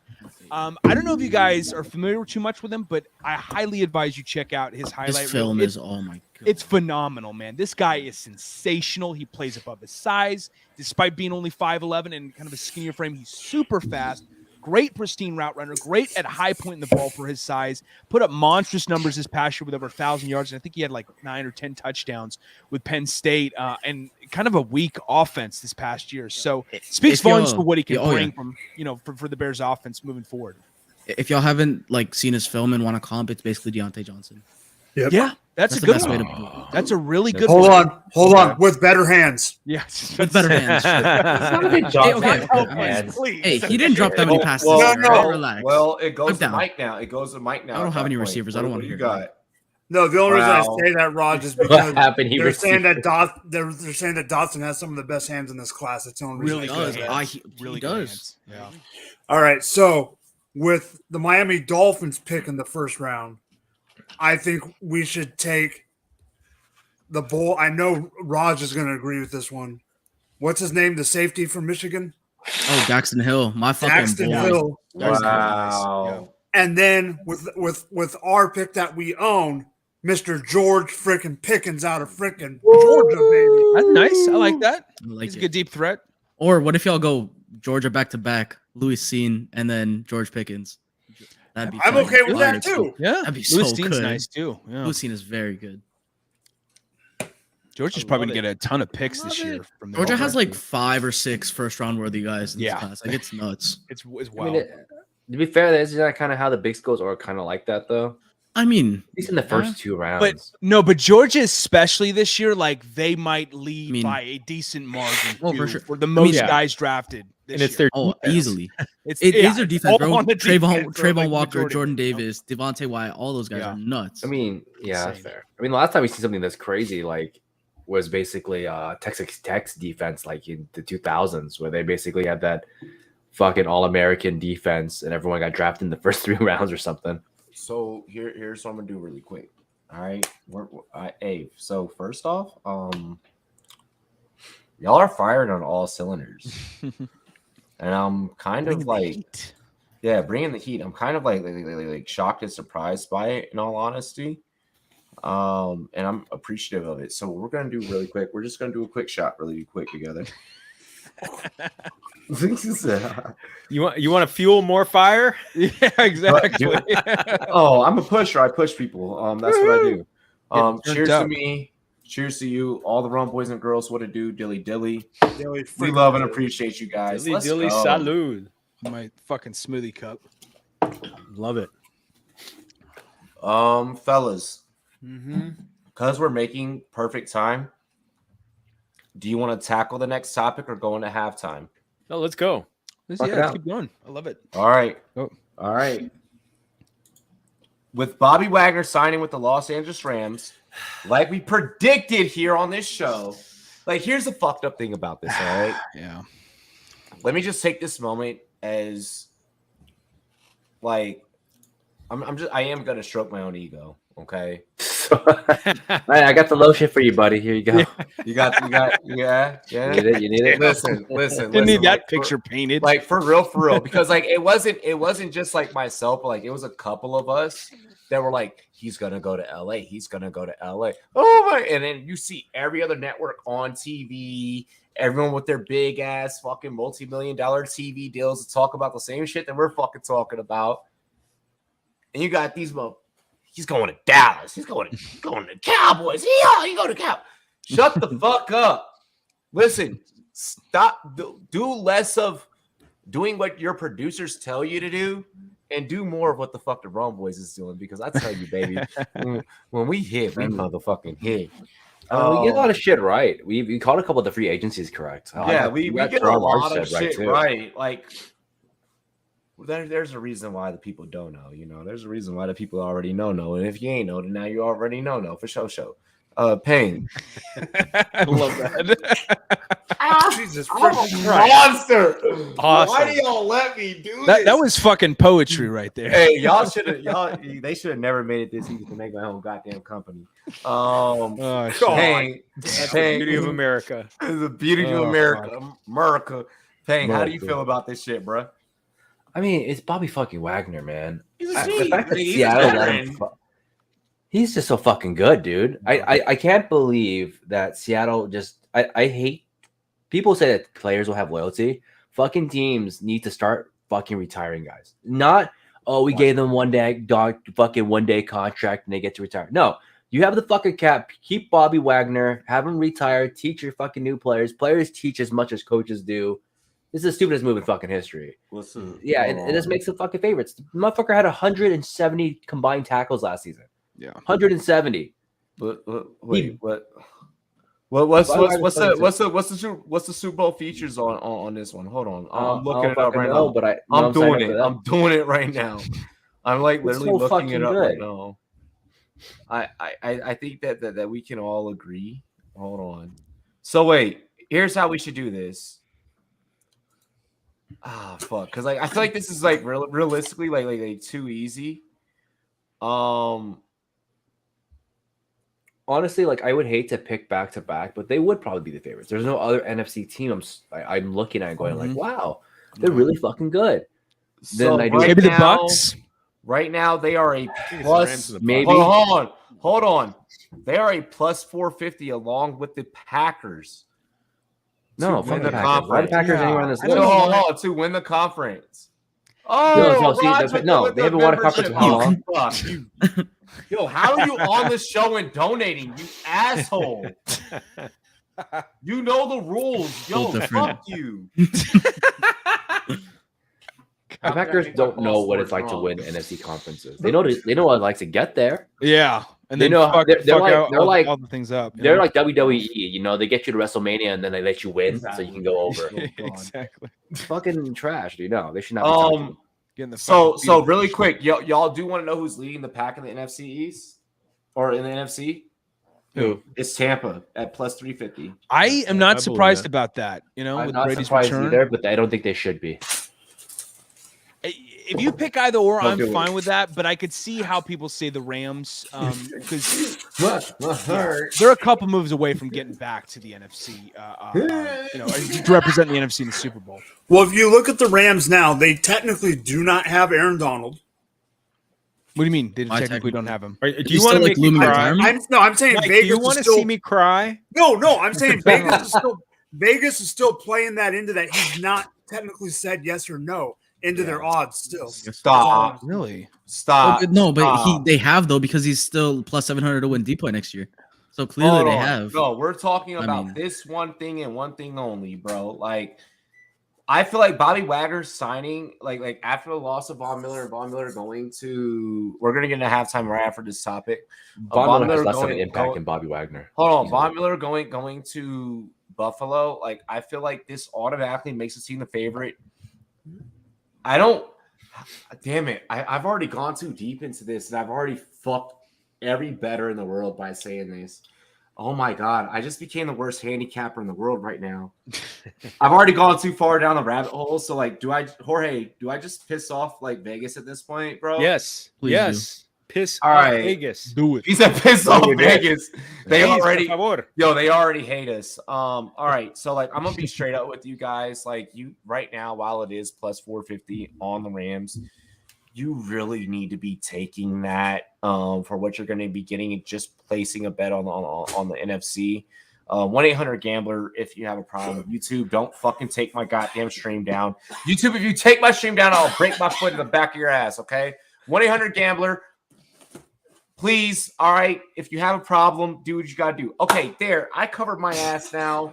I don't know if you guys are familiar too much with him, but I highly advise you check out his highlight. His film is, oh my God. It's phenomenal, man. This guy is sensational. He plays above his size. Despite being only 5'11" and kind of a skinnier frame, he's super fast. Great pristine route runner. Great at high point in the ball for his size. Put up monstrous numbers this past year with over 1,000 yards. And I think he had like 9 or 10 touchdowns with Penn State and kind of a weak offense this past year. So it speaks volumes for what he can bring from, for the Bears offense moving forward. If y'all haven't seen his film and want to comp, it's basically Deontay Johnson. Yep. Yeah, that's a good best way to one. put it. That's a really good Hold one. on. With better hands. Yes. With better hands. Hey, he didn't drop that many passes. No. Relax. Well, it goes to down. Mike now. It goes to Mike now. I don't at have that any point. receivers. I don't want to hear You got. No, the only reason I say that, Raj, is because happened? He they're saying that received they're saying that Dotson has some of the best hands in this class. That's the only reason. Really I does. say that. He Really does. good hands. Yeah. All right, so with the Miami Dolphins pick in the first round, I think we should take the bull. I know Raj is going to agree with this one. What's his name? The safety from Michigan? Oh, Daxton Hill. My fucking Daxton boy. Hill. Wow. And then with our pick that we own, Mr. George freaking Pickens out of freaking Georgia, baby. That's nice. I like that. I like He's a it. good deep threat. Or what if y'all go Georgia back to back, Louis Cine, and then George Pickens? That'd be I'm fucking okay with fire, that too. Yeah. That'd be Louis so Steen's good. nice too. Yeah. Louis Cine is very good. Georgia's probably going to get a ton of picks this year. From the Georgia has Dolphins. like 5 or 6 first round worthy guys in this Yeah. class. Like it's nuts. It's I wild. mean, to be fair, this is kind of how the big schools are kind of like that, though. I mean, At least in the first 2 rounds. But Georgia, especially this year, they might lead I mean- by a decent margin. Oh, for too, sure. For the most yeah. guys drafted this And it's year. their defense. easily. It's It is their defense, all bro. on the defense, Trayvon bro, Walker, majority. Jordan Davis, Devontae Wyatt, all those guys Yeah. are nuts. I mean, yeah, that's Insane. fair. I mean, the last time we see something that's crazy, was basically Texas Tech's defense, in the 2000s, where they basically had that fucking all-American defense, and everyone got drafted in the first 3 rounds or something. So here's what I'm gonna do really quick. All right, Abe. So first off, y'all are firing on all cylinders, and I'm kind of bringing the heat. I'm kind of like shocked and surprised by it, in all honesty. And I'm appreciative of it. So what we're gonna do really quick. We're just gonna do a quick shot, really quick together. You want to fuel more fire? Yeah, exactly. Oh, I'm a pusher. I push people. That's what I do. Cheers up. to me. Cheers to you, all the Rum boys and girls. What it do, dilly dilly. Dilly We freaking love and dilly. appreciate you guys. Dilly Let's dilly go. salud. My fucking smoothie cup. Love it. Fellas, Mm-hmm. because we're making perfect time. Do you want to tackle the next topic or go into halftime? No, let's go. Fuck it Let's out. keep going. I love it. All right. Oh. All right. With Bobby Wagner signing with the Los Angeles Rams, like we predicted here on this show, here's the fucked up thing about this, all right? Yeah. Let me just take this moment as I am gonna stroke my own ego, okay? I got the lotion for you, buddy. Here you go. You You need it. Listen. Didn't need that for- picture painted. for real, because it wasn't just myself, but it was a couple of us that were like, he's gonna go to LA, he's gonna go to LA. Oh my! And then you see every other network on TV, everyone with their big ass fucking multi-million-dollar TV deals to talk about the same shit that we're fucking talking about. And you got these he's going to Dallas, he's going to Cowboys. He go to Cowboys. Shut the fuck up. Listen, stop. Do less of doing what your producers tell you to do, and do more of what the fuck the Rumboyz is doing. Because I tell you, baby, when we hit, we motherfucking hit. We get a lot of shit right. We called a couple of the free agencies correct. Yeah, we got get a Terrell lot of Armstead shit too. right. There's a reason why the people don't know. There's a reason why the people already know. And if you ain't know, then now you already know for sure. Pain. I love that. Jesus I'm Christ. a monster. Awesome. Why do y'all let me do that this? was fucking poetry right there. Hey, they should have never made it this easy to make my own goddamn company. Oh, shit. Payne, That's the beauty of America. the beauty of Oh, America. Payne, how do you America. feel about this shit, bro? I mean, it's Bobby fucking Wagner, man. He's a The G. fact that He's a Seattle let veteran. him he's just so fucking good, dude. I can't believe that Seattle just I hate people say that players will have loyalty. Fucking teams need to start fucking retiring guys. Not we gave them one day contract and they get to retire. No, you have the fucking cap. Keep Bobby Wagner, have him retire, teach your fucking new players. Players teach as much as coaches do. This is the stupidest move in fucking history. Listen, Yeah, it just makes them fucking favorites. The motherfucker had 170 combined tackles last season. Yeah. 170. Wait, what? What's the Super Bowl features on this one? Hold on, I'm looking it up right now. But I'm doing it. I'm doing it right now. I'm like It's literally so looking it fucking up right good. now. I think that we can all agree. Hold on. So wait, here's how we should do this. Ah, fuck, because I feel like this is like realistically like too easy. Honestly, like I would hate to pick back to back, but they would probably be the favorites. There's no other NFC team I'm looking at going like, wow, they're really fucking good. So I do- right Maybe the now- Bucks. Right now, they are a plus. Maybe. Hold on. They are a plus 450 along with the Packers. No, to fuck win the the Packers. Why the conference. Packers Yeah. anywhere on this I list? don't know Hold why. on, to win the conference. Oh, No, see, Raj they haven't won a conference in how long? Fuck you. Yo, how are you on the show and donating, you asshole? You know the rules. Yo, So different. fuck you. The Packers don't know what it's like to win NFC conferences. They know what it's like to get there. Yeah. And They then know fuck, they're fuck like- out they're all, like- all the things up. you They're know? like WWE, they get you to WrestleMania and then they let you win so you can go over. Exactly. Fucking trash, dude. No, they should not be talking. Getting the So fucking beat really up. quick, y'all do want to know who's leading the pack in the NFC East or in the NFC? Who? It's Tampa at plus 350. I am not I believe surprised that. about that. I'm With not Brady's surprised return. either, but I don't think they should be. If you pick either or, Don't I'm do it. fine with that. But I could see how people say the Rams because they're a couple moves away from getting back to the NFC. To represent the NFC in the Super Bowl. Well, if you look at the Rams now, they technically do not have Aaron Donald. What do you mean? They Why technically don't have him. Do He's you want still, to like, make me looming cry? retirement? I'm saying Mike, Vegas do you want to is still, see me cry? No, I'm saying Vegas is still playing that into that he's not technically said yes or no into their odds still. Stop. Really? Stop. No, but Stop. they have though because he's still plus 700 to win DPOY next year. So clearly Hold they on. have. No, we're talking I about mean- this one thing and one thing only, bro. Like, I feel like Bobby Wagner signing, like after the loss of Von Miller going to, we're gonna get into halftime right after this topic. Von Miller has less of going- an impact go- than Bobby Wagner. Hold on, Easily. Von Miller going to Buffalo. Like, I feel like this automatically makes the team the favorite. I don't. Damn it! I've already gone too deep into this, and I've already fucked every better in the world by saying this. Oh my god! I just became the worst handicapper in the world right now. I've already gone too far down the rabbit hole. So, like, do I just piss off like Vegas at this point, bro? Yes. Please Yes. Piss All off right. Vegas. Do it. He said piss off you did. Vegas. They Please, already. por favor. Yo, they already hate us. All right. So, like, I'm gonna be straight up with you guys. Like, you right now, while it is plus 450 on the Rams, you really need to be taking that for what you're going to be getting and just placing a bet on the NFC. 1-800-GAMBLER if you have a problem. YouTube, don't fucking take my goddamn stream down. YouTube, if you take my stream down, I'll break my foot in the back of your ass. Okay. 1-800-GAMBLER. Please, all right, if you have a problem, do what you got to do. Okay, there. I covered my ass now.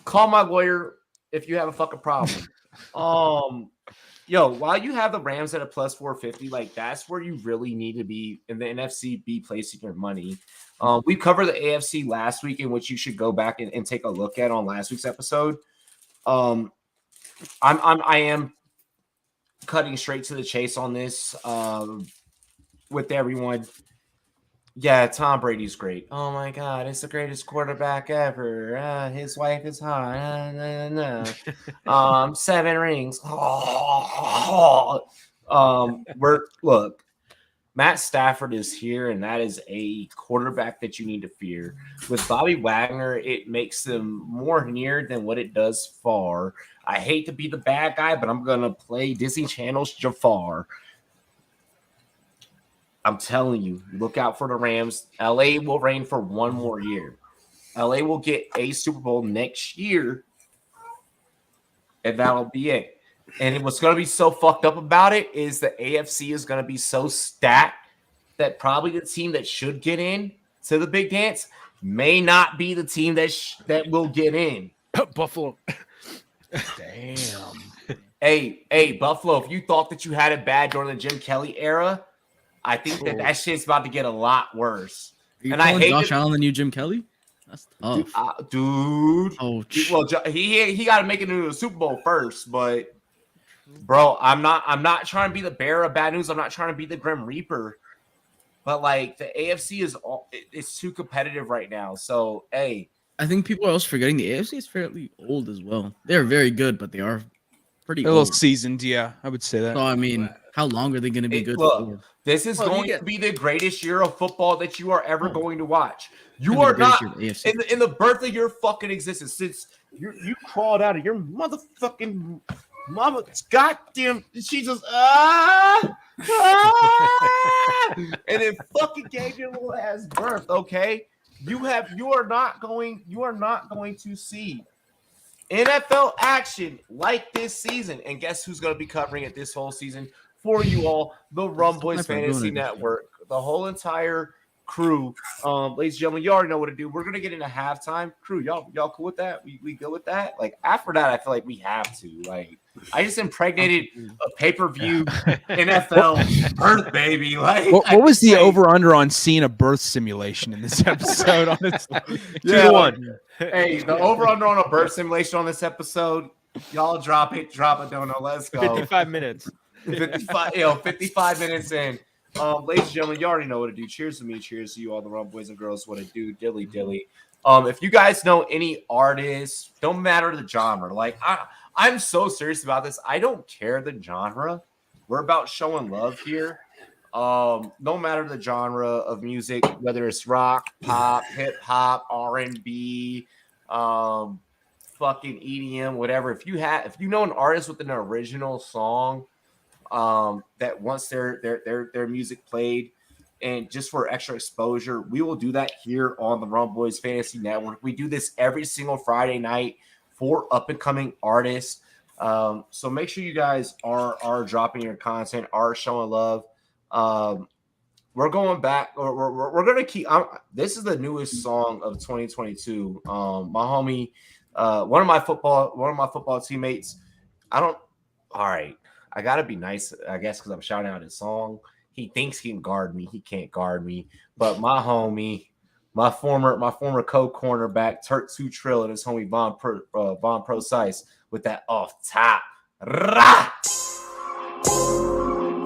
Call my lawyer if you have a fucking problem. Yo, while you have the Rams at a plus 450, like, that's where you really need to be in the NFC, be placing your money. We covered the AFC last week, in which you should go back and take a look at on last week's episode. I am cutting straight to the chase on this with everyone. Yeah, Tom Brady's great. Oh my God, it's the greatest quarterback ever. His wife is hot. 7 rings. Look, Matt Stafford is here, and that is a quarterback that you need to fear. With Bobby Wagner, it makes them more near than what it does far. I hate to be the bad guy, but I'm going to play Disney Channel's Jafar. I'm telling you, look out for the Rams. LA will reign for one more year. LA will get a Super Bowl next year, and that'll be it. And what's going to be so fucked up about it is the AFC is going to be so stacked that probably the team that should get in to the big dance may not be the team that will get in. Buffalo. Damn. Hey, Buffalo, if you thought that you had it bad during the Jim Kelly era, I think that shit's about to get a lot worse. Are you And I calling hate Josh Allen the new Jim Kelly? That's tough. Dude. Oh, Well, he got to make it into the Super Bowl first, but bro, I'm not trying to be the bearer of bad news. I'm not trying to be the Grim Reaper, but like the AFC it's too competitive right now. So hey, I think people are also forgetting the AFC is fairly old as well. They're very good, but they are pretty A little old. seasoned, yeah, I would say that. So I mean, how long are they going to be good look, for? this is going to be the greatest year of football that you are ever going to watch. You Gonna are be the not greatest year of in the birth of your fucking existence since you crawled out of your motherfucking mama's goddamn. She just and then fucking gave your little ass birth. Okay, you are not going to see NFL action like this season. And guess who's going to be covering it this whole season for you all? The Rumboyz Fantasy Network, the whole entire crew. Ladies and gentlemen, you already know what to do. We're going to get into halftime. Crew, y'all cool with that? We good with that? Like after that, I feel like we have to. Like I just impregnated a pay-per-view NFL birth baby. Like What was the over/under on seeing a birth simulation in this episode? Honestly, 2-1. Hey, the over/under on a birth simulation on this episode. Y'all drop it, dono. Let's go. 55 minutes. 55 minutes in. Ladies and gentlemen, you already know what to do. Cheers to me, cheers to you, all the Rumboyz and girls. What to do, dilly dilly. If you guys know any artists, don't matter the genre. Like I'm so serious about this. I don't care the genre. We're about showing love here. No matter the genre of music, whether it's rock, pop, hip hop, R&B, fucking EDM, whatever. If you know an artist with an original song that wants their music played and just for extra exposure, we will do that here on the Rumboyz Fantasy Network. We do this every single Friday night for up and coming artists. So make sure you guys are dropping your content, are showing love. We're going back, we're gonna keep. This is the newest song of 2022. My homie, one of my football teammates. All right. I gotta be nice, I guess, because I'm shouting out his song. He thinks he can guard me. He can't guard me. But my homie, my former co-cornerback, Turk 2 Trill, and his homie Von Precise with that off top. Rah!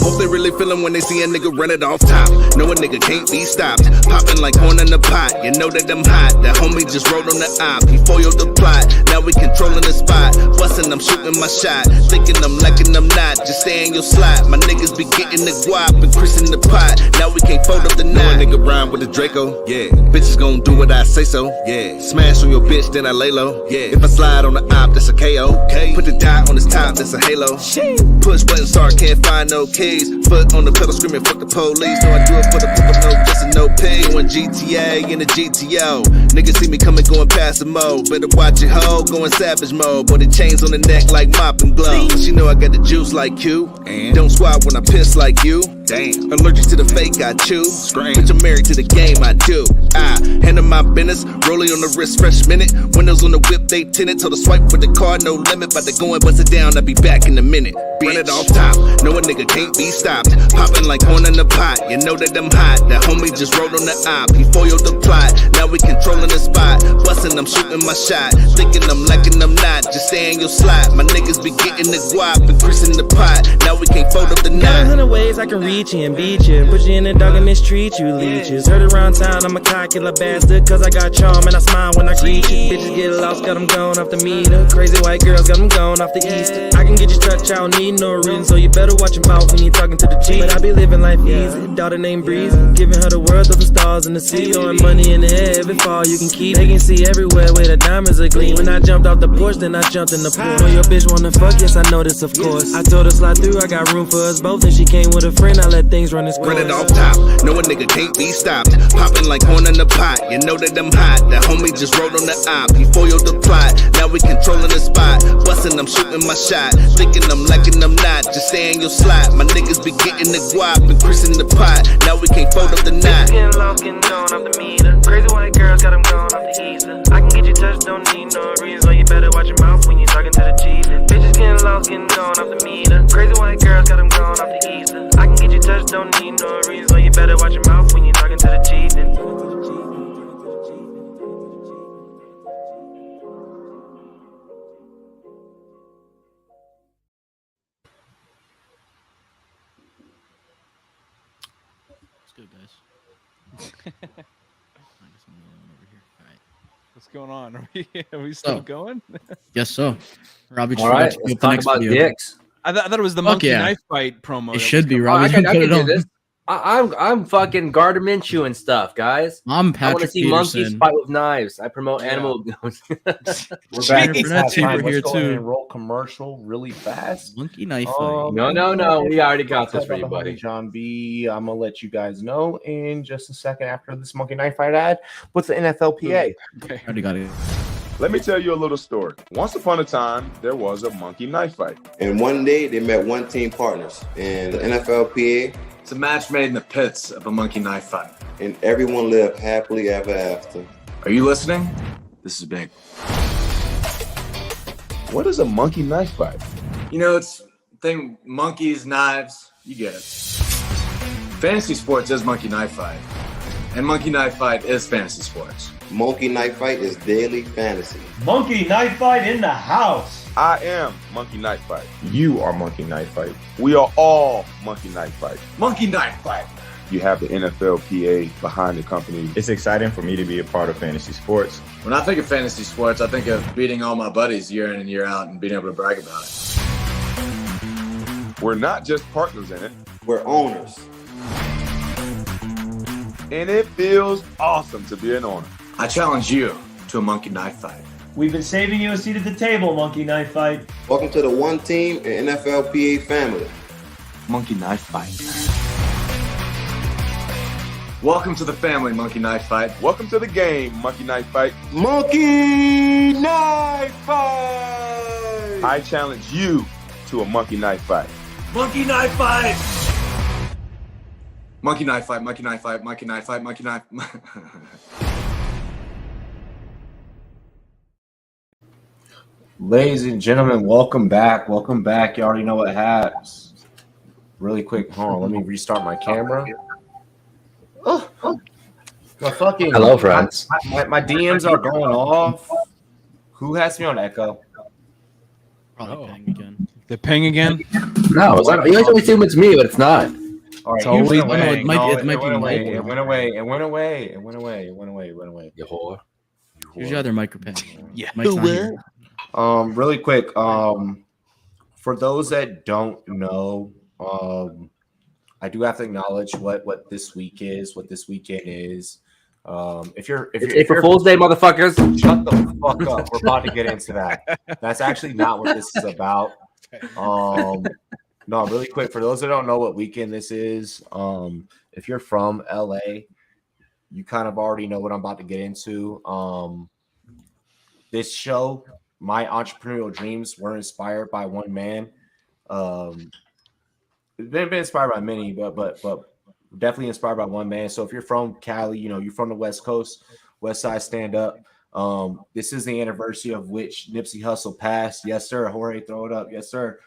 Hope they really feelin' when they see a nigga run it off top. No a nigga can't be stopped. Poppin' like corn in the pot. You know that I'm hot. That homie just rolled on the op. He foiled the plot. Now we controllin' the spot. Bustin', I'm shootin' my shot. Thinking I'm liking them not. Just stay in your slot. My niggas be getting the guap and Chris in the pot. Now we can't fold up the knot. Nigga rhyme with the Draco. Yeah. Bitches gon' do what I say so. Yeah. Smash on your bitch, then I lay low. Yeah. If I slide on the op, that's a KO. Okay. Put the dot on his top, that's a halo. Push button start, can't find no keys. Foot on the pedal screaming, fuck the police. No, I do it for the people, no just a no pay. Doing GTA in the GTO. Niggas see me coming, going past the mode. Better watch it, ho, going savage mode. Boy, the chains on the neck like mop and glove. She know I got the juice like you. And don't squat when I piss like you. Damn. Allergic to the fake, I chew. Scream. Bitch, I'm married to the game, I do. Handle my business. Rolling on the wrist, fresh minute. Windows on the whip, they tinted. Told the swipe with the car, no limit. But they go and bust it down, I'll be back in a minute. Run it off top. No a nigga can't be stopped. Popping like corn in the pot. You know that I'm hot. That homie just rolled on the op. He foiled the plot. Now we controlling the spot. Bustin', I'm shooting my shot. Thinking I'm liking them not. Just stay in in your slot. My niggas be getting the guap, increasing the pot. Now we can't fold up the Got knot. 100 ways I can reach you and beat you. Put you in the dog and mistreat you, leeches. Heard around town I'm a cocky bastard, cause I got charm and I smile when I greet you. Bitches get lost, got them gone off the meter. Crazy white girls got them gone off the Easter. I can get you touch, I don't need no reason, so you better watch your mouth when you talking to the chief. But I be living life easy, daughter named Breezy. Giving her the world of the stars in the sea. Throwing money in the air, every fall you can keep. They can see everywhere where the diamonds are gleam. When I jumped off the porch, then I jumped in the pool. Know your bitch wanna fuck, yes I know this of course. I told her slide through, I got room for us both. And she came with a friend, I let things run its course. Run it off top, no a nigga can't be stopped. Popping like corn in the pot, you know that I'm hot. The homie just rolled on the op, he foiled the plot. Now we controlling the spot, busting, I'm shooting my shot. Thinking I'm liking them not, just stay in your slot. My niggas be getting the guap, increasing the pot. Now we can't fold up the knot. Getting lost, getting gone off the meter. Crazy white girls got them gone off the Easter. I can get you touched, don't need no reason, so you better watch your mouth when you talking to the chief. Bitches getting lost, getting gone off the meter. Crazy white girls got them gone off the Easter. I can get you touched, don't need no reason, so you better watch your mouth when you talking to the chief. It's good, guys. What's going on? Are we still Oh. going? Yes, so. Robbie, just All right, forgot to let's put the talk next about video. dicks. I thought it was the Fuck monkey yeah. knife fight promo. It should be, Robbie. I can Put it do on. this. I'm fucking Gardner Minshew and stuff, guys. I'm I want to Patrick see monkeys Peterson. fight with knives. I promote Yeah. animal. We're Jeez. back. We're not cheap, we're here Let's go ahead too. and roll commercial really fast. Monkey knife fight. No. We already got this for you, buddy. John B. I'm gonna let you guys know in just a second after this monkey knife fight ad with the NFLPA. Okay. Already got it. Let me tell you a little story. Once upon a time, there was a monkey knife fight. And one day they met one team partners in the NFLPA, It's a match made in the pits of a monkey knife fight. and everyone lived happily ever after. Are you listening? This is big. What is a monkey knife fight? You know, it's thing monkeys, knives, you get it. Fantasy sports is monkey knife fight. And monkey knife fight is fantasy sports. Monkey Knife Fight is daily fantasy. Monkey Knife Fight in the house. I am Monkey Knife Fight. You are monkey knife fight. We are all Monkey Knife Fight. Monkey knife fight. You have the NFLPA behind the company. It's exciting for me to be a part of fantasy sports. When I think of fantasy sports, I think of beating all my buddies year in and year out and being able to brag about it. We're not just partners in it, We're owners. and it feels awesome to be an owner. I challenge you to a monkey knife fight. We've been saving you a seat at the table, Monkey Knife Fight. Welcome to the one team and NFLPA family. Monkey knife fight. Welcome to the family, monkey knife fight. Welcome to the game, Monkey Knife Fight. Monkey Knife Fight! I challenge you to a monkey knife fight. Monkey Knife Fight. Monkey knife fight, monkey knife fight, monkey knife fight, monkey knife. Ladies and gentlemen, welcome back. Welcome back. You already know what happens. Really quick, hold on. Let me restart my camera. Oh. My fucking Hello, friends. My DMs are going off. Who has me on echo? Probably Pang again. The ping again? No, it's not. You guys always assume it's me, but it's not. All right, It's always it went Bang. away. It might No, be it went away. mobile. It went away. It went away. It went away. It went away. It went away. You whore. Here's your other micro Pang. Yeah. Mike's not here. Really quick. For those that don't know, I do have to acknowledge what this week is, what this weekend is. If you're It's April Fool's Day, motherfuckers. shut the fuck up. We're about to get into that. That's actually not what this is about. No, really quick. For those that don't know what weekend this is, if you're from LA, you kind of already know what I'm about to get into. This show, my entrepreneurial dreams were inspired by one man. It's been inspired by many, but definitely inspired by one man. So if you're from Cali, you know, you're from the West Coast, West Side Stand Up. This is the anniversary of which Nipsey Hussle passed. Yes, sir. Jorge, throw it up. Yes, sir.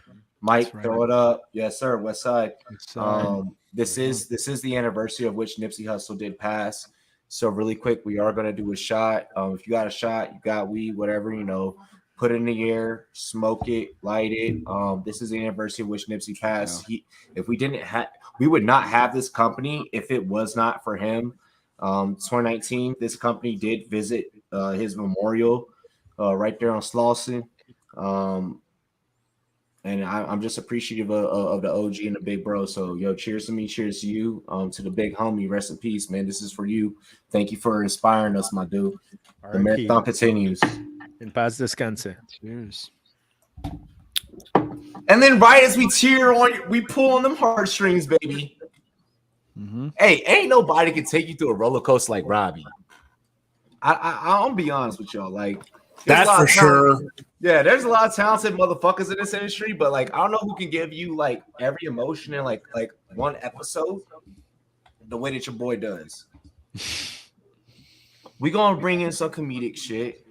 Mike, Right. throw it up. Yes, sir. West Side. So, This is the anniversary of which Nipsey Hussle did pass. So really quick, we are gonna do a shot. If you got a shot, you got weed, whatever, you know, put it in the air, smoke it, light it. This is the anniversary of which Nipsey passed. If we didn't have, we would not have this company if it was not for him. 2019, this company did visit his memorial right there on Slauson. And I'm just appreciative of the OG and the big bro. So, yo, cheers to me. Cheers to you. To the big homie. Rest in peace, man. This is for you. Thank you for inspiring us, my dude. The marathon continues. In paz descanse. Cheers. And then right as we we pull on them heartstrings, baby. Mm-hmm. Hey, ain't nobody can take you through a roller coaster like Robbie. I'll be honest with y'all. Like, that's for sure. Yeah, there's a lot of talented motherfuckers in this industry, but like I don't know who can give you like every emotion in like one episode the way that your boy does. We gonna bring in some comedic shit.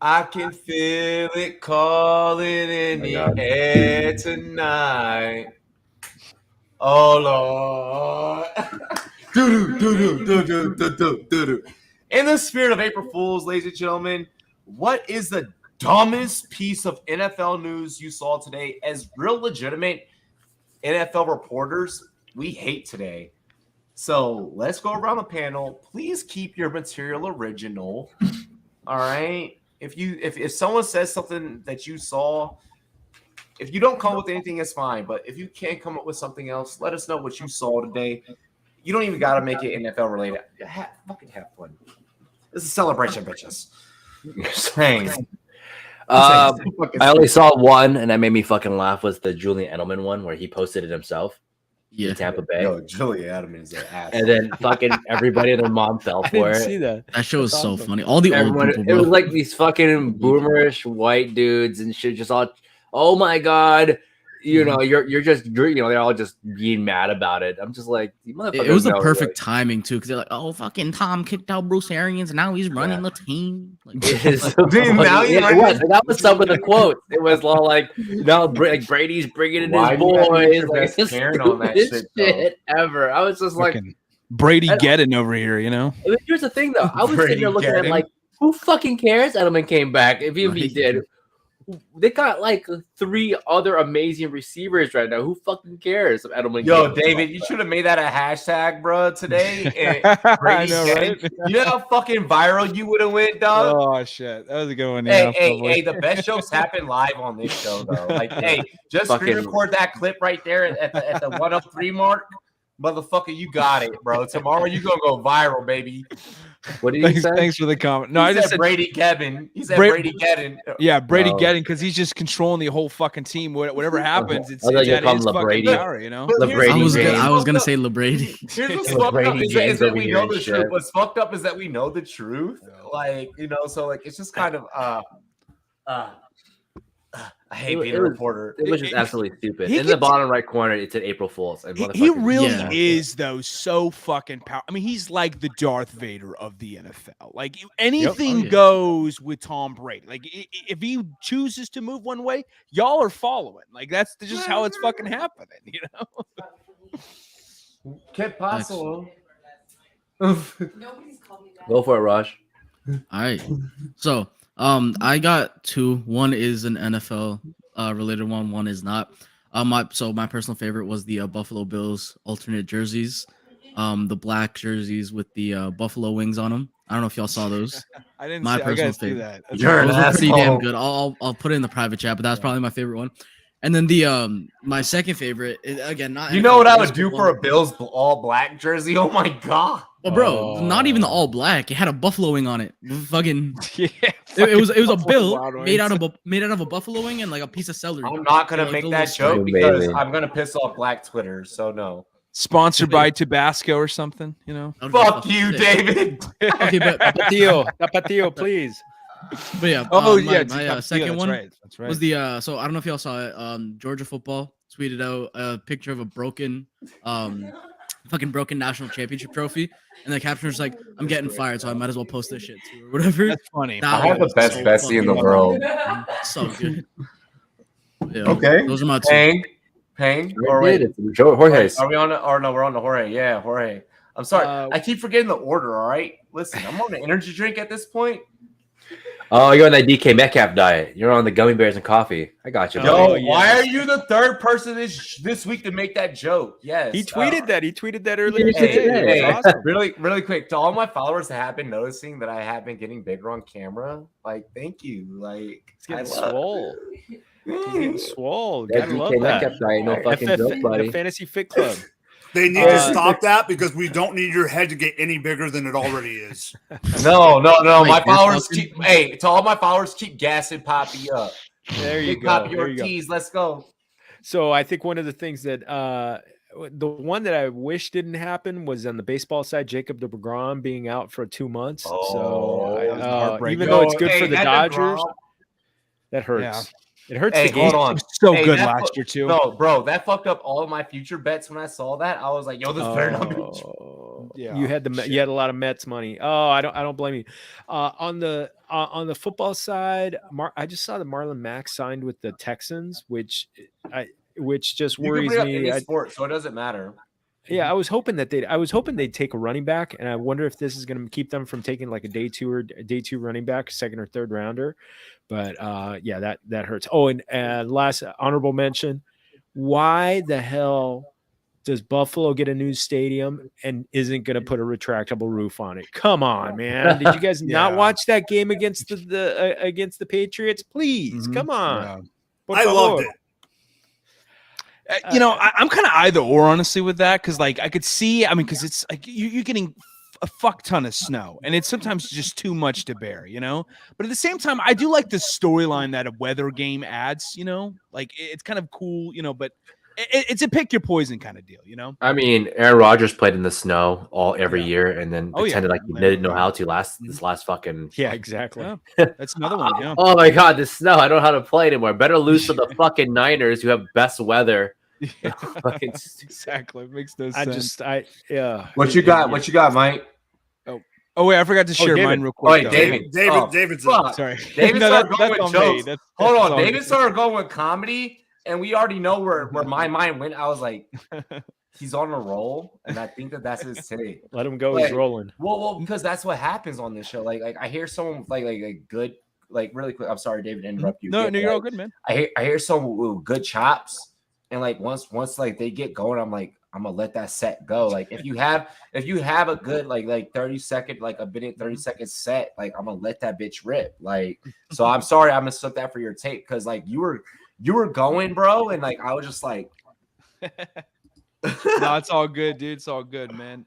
I can feel it calling in the air tonight. Oh Lord. Do. In the spirit of April Fools, ladies and gentlemen, what is the dumbest piece of NFL news you saw today? As real legitimate NFL reporters, we hate today. So let's go around the panel. Please keep your material original. All right. If someone says something that you saw, if you don't come up with anything, it's fine. But if you can't come up with something else, let us know what you saw today. You don't even got to make it NFL related. Fucking have fun. This is a celebration, bitches. I only saw one, and that made me fucking laugh. Was the Julian Edelman one where he posted it himself? Yeah, in Tampa Bay. Yo, Julian Edelman is an ass. And then fucking everybody and their mom fell for it. See that? That show was so funny. All the old people, it bro. was like these fucking boomerish white dudes and shit. Just all, oh my god, you know, they're all just being mad about it. I'm just like, you motherfuckers. It was the perfect timing too, because they're like, oh, fucking Tom kicked out Bruce Arians, and now he's running the team. Like, that was some of the quotes. It was all like, no, like Brady's bringing in his boys. Like, it's the on that shit ever. I was just like, Brady Geddon over here, you know. I mean, here's the thing, though. I was sitting here looking at like, who fucking cares? Edelman came back. If he did. They got like 3 other amazing receivers right now. Who fucking cares if Edelman? Yo, David, you should have made that a hashtag, bro, today. I know, right? You know how fucking viral you would have went, dog? Oh shit, that was a good one. Hey, the best jokes happen live on this show, though. Like, hey, just screen record that clip right there at the 103 mark. Motherfucker, you got it, bro. Tomorrow you gonna go viral, baby. What did he say? Thanks for the comment. No, I just said Brady Geddon. He said Brady Geddon. Yeah, Brady Geddon, because he's just controlling the whole fucking team. Whatever happens, it's at his fucking power, you know. I was gonna say LeBrady. Here's what's fucked up is that we know the truth. What's fucked up is that we know the truth. Like, you know, so like it's just kind of I hate being a reporter. It was just absolutely stupid. In the bottom right corner, it said April Fool's. And he really is, though, so fucking powerful. I mean, he's like the Darth Vader of the NFL. Like, anything goes with Tom Brady. Like, if he chooses to move one way, y'all are following. Like, that's just how it's fucking happening, you know? Que paso? Go for it, Raj. All right. So, I got 2. One is an NFL related one. One is not. My personal favorite was the Buffalo Bills alternate jerseys, the black jerseys with the buffalo wings on them. I don't know if y'all saw those. I didn't. My see, personal I favorite. that. Those were pretty damn good. I'll put it in the private chat, but that's probably my favorite one. And then the my second favorite is, again, not. You know what I would do for a Bills all black jersey? Oh my god. Well, bro, not even the all black. It had a buffalo wing on it. Fucking it was a bill made out of a buffalo wing and like a piece of celery. I'm not gonna make that joke because I'm gonna piss off black Twitter. So no. Sponsored by Tabasco or something, you know. Fuck you, David. Okay, but Tapatio, please. But yeah. My second one was the so I don't know if y'all saw it. Georgia football tweeted out a picture of a broken fucking broken national championship trophy, and the caption was like, "I'm getting fired, so I might as well post this shit too," or whatever. That's funny. I have the best Bessie in the world. So good. Yeah, okay. Those are my 2. Pang. Jorge. Are we on the? Or no, we're on the Jorge. Yeah, Jorge. I'm sorry. I keep forgetting the order. All right. Listen, I'm on an energy drink at this point. Oh, you're on that DK Metcalf diet. You're on the gummy bears and coffee. I got you. Yo, buddy. why are you the third person this week to make that joke? Yes. He tweeted that. He tweeted that earlier Hey, today. Hey, That's awesome. really quick to all my followers that have been noticing that I have been getting bigger on camera. Like, thank you. Like, It's getting I love- swole. He's getting swole. That Gotta love DK that. Metcalf diet, no fucking joke, buddy. The Fantasy Fit Club. They need to stop that because we don't need your head to get any bigger than it already is. No. My Wait, followers that's keep. Hey, to all my followers, keep gassing Poppy up. There you Big go. Poppy There you go. Ortiz, let's go. So I think one of the things that the one that I wish didn't happen was on the baseball side, Jacob DeGrom being out for 2 months. that was heartbreaking. Even though it's good Hey, for the that Dodgers, DeGrom- that hurts. Yeah. It hurts Hey, the game. hold on. So Hey, good that last year too. No, bro, that fucked up all of my future bets when I saw that. I was like, yo, this better not be. Yeah, You had you had a lot of Mets money. Oh, I don't blame you. On the football side, I just saw that Marlon Mack signed with the Texans, which just You can worries bring up me. any sport, so it doesn't matter. Yeah, I was hoping they'd take a running back, and I wonder if this is going to keep them from taking like a day two running back, second or third rounder. But yeah, that hurts. Oh, and last honorable mention: why the hell does Buffalo get a new stadium and isn't going to put a retractable roof on it? Come on, man! Did you guys not watch that game against against the Patriots? Please, come on. I loved it. I'm kind of either or honestly with that because like I could see, because it's like you're getting a fuck ton of snow and it's sometimes just too much to bear, but at the same time I do like the storyline that a weather game adds, like it's kind of cool, but it's a pick your poison kind of deal, I mean, Aaron Rodgers played in the snow every year and then pretended like he didn't know how to this last fucking. Yeah, exactly. That's another one. Yeah. Oh my god, the snow! I don't know how to play anymore. Better lose to the fucking Niners who have best weather. Yeah, exactly. It makes no sense. What you got? What you got, Mike? Oh wait, I forgot to share mine real quick. Wait, David. David's sorry. David started going with jokes. That's Hold on, all David me. started going with comedy, and we already know where my mind went. I was like, he's on a roll, and I think that's his take. Let him go. Like, He's rolling. Well, because that's what happens on this show. Like I hear someone like good, like really quick. I'm sorry, David, to interrupt you. No, again, you're all like, good, man. I hear someone with good chops, and like once like they get going, I'm gonna let that set go. Like if you have a good like 30 second, like a minute 30-second set, like I'm gonna let that bitch rip. Like, so I'm sorry I mistook that for your tape because like you were going, bro, and like I was just like No, it's all good, dude. It's all good, man.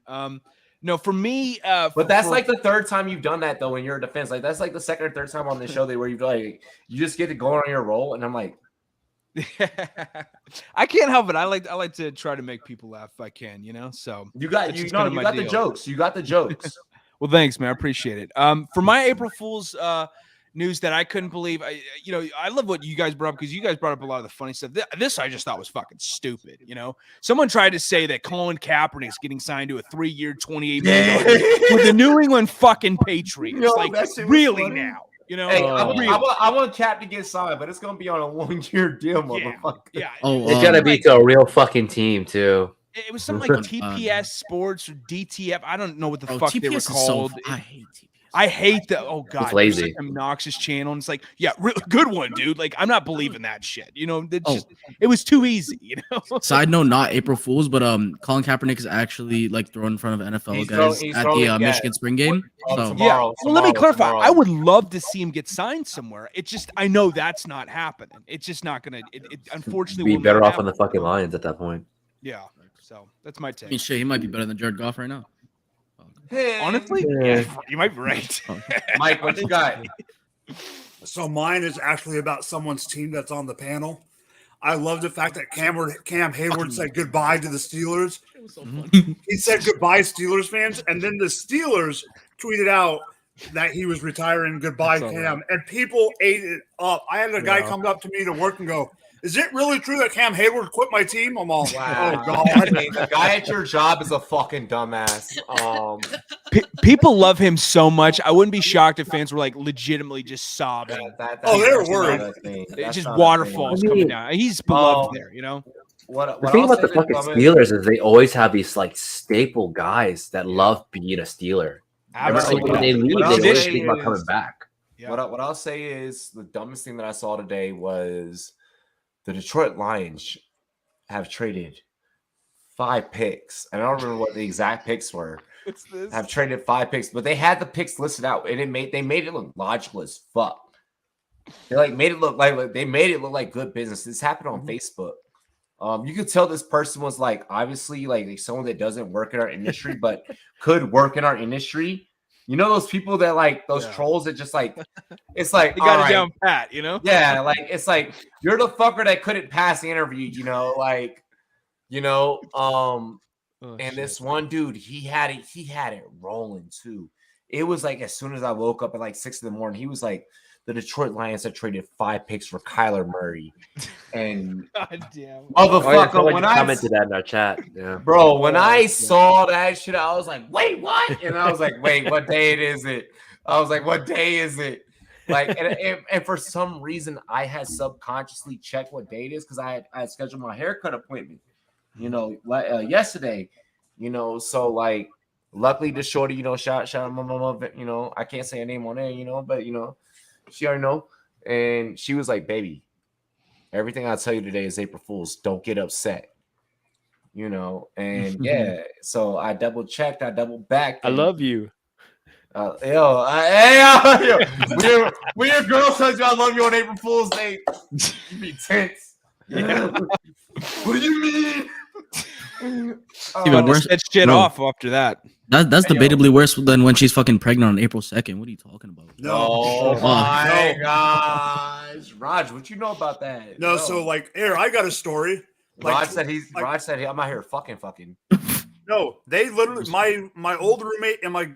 No, for me, but that's like the third time you've done that though in your defense. Like that's like the second or third time on this show where you've like you just get to go on your roll, and I'm like, I can't help it. I like to try to make people laugh if I can, So you got the jokes. You got the jokes. Well, thanks, man. I appreciate it. For my April Fool's news that I couldn't believe, I love what you guys brought up because you guys brought up a lot of the funny stuff. This I just thought was fucking stupid. Someone tried to say that Colin Kaepernick's getting signed to a 3-year, $28 million with the New England fucking Patriots. Really funny. now. Hey, I want Cap to get signed, but it's gonna be on a 1-year deal, motherfucker. Yeah. It's gotta be to a real fucking team too. It was something like TPS Sports or DTF. I don't know what the fuck TPS they were is called. I hate TPS. I hate that. Oh god, It's lazy. It's like an obnoxious channel. And it's like, yeah, good one, dude. Like, I'm not believing that shit. It was too easy. Side note, not April Fools, but Colin Kaepernick is actually like thrown in front of NFL guys at the Michigan spring game. So Well, let me clarify. I would love to see him get signed somewhere. It's just I know that's not happening. It's just not gonna. It unfortunately Be will better not off on the happen. fucking Lions at that point. Yeah. So that's my take. I mean, shit, he might be better than Jared Goff right now. Honestly, yeah, you might be right. Mike, what you got? So mine is actually about someone's team that's on the panel. I love the fact that Cam Hayward said goodbye to the Steelers. It was so funny. He said goodbye, Steelers fans, and then the Steelers tweeted out that he was retiring. Goodbye, Cam, and people ate it up. I had a guy come up to me to work and go, "Is it really true that Cam Hayward quit my team?" I'm all, Wow. "Oh god." I mean, the guy at your job is a fucking dumbass. People love him so much. I wouldn't be shocked if fans were like legitimately just sobbing. They're worried. It's just waterfalls coming down. He's beloved there, What The thing I'll about the say fucking is, Steelers is they always have these like staple guys that love being a Steeler. Absolutely. When they leave, What they I'll always say think about is- coming back. Yeah. What I'll say is the dumbest thing that I saw today was the Detroit Lions have traded 5 picks. And I don't remember what the exact picks were. What's this? Have traded 5 picks, but they had the picks listed out, and they made it look logical as fuck. They made it look like good business. This happened on Facebook. You could tell this person was obviously someone that doesn't work in our industry, but could work in our industry. You know those people that those trolls that just it's They got it down pat, Yeah, it's you're the fucker that couldn't pass the interview, and this one dude, he had it rolling too. It was as soon as I woke up at 6 a.m, he was like, the Detroit Lions have traded 5 picks for Kyler Murray. And God damn. Motherfucker, when I commented that in our chat. Yeah. Bro, when I saw that shit, I was like, wait, what? And I was like, wait, what day is it? I was like, what day is it? And for some reason, I had subconsciously checked what day it is because I had scheduled my haircut appointment, yesterday, so luckily the shorty, shout out my mama, I can't say her name on there, but she already know. And she was like, baby, everything I tell you today is April Fool's. Don't get upset. And yeah, so I double checked, I double backed. I love you. When your girl tells you I love you on April Fool's Day, you be tense. Yeah. What do you mean? Even worse. That shit off after that. That's debatably worse than when she's fucking pregnant on April 2nd. What are you talking about? No. Oh my gosh, Raj, what you know about that? No, so here I got a story. Raj said I'm out here fucking. No, they literally my old roommate and my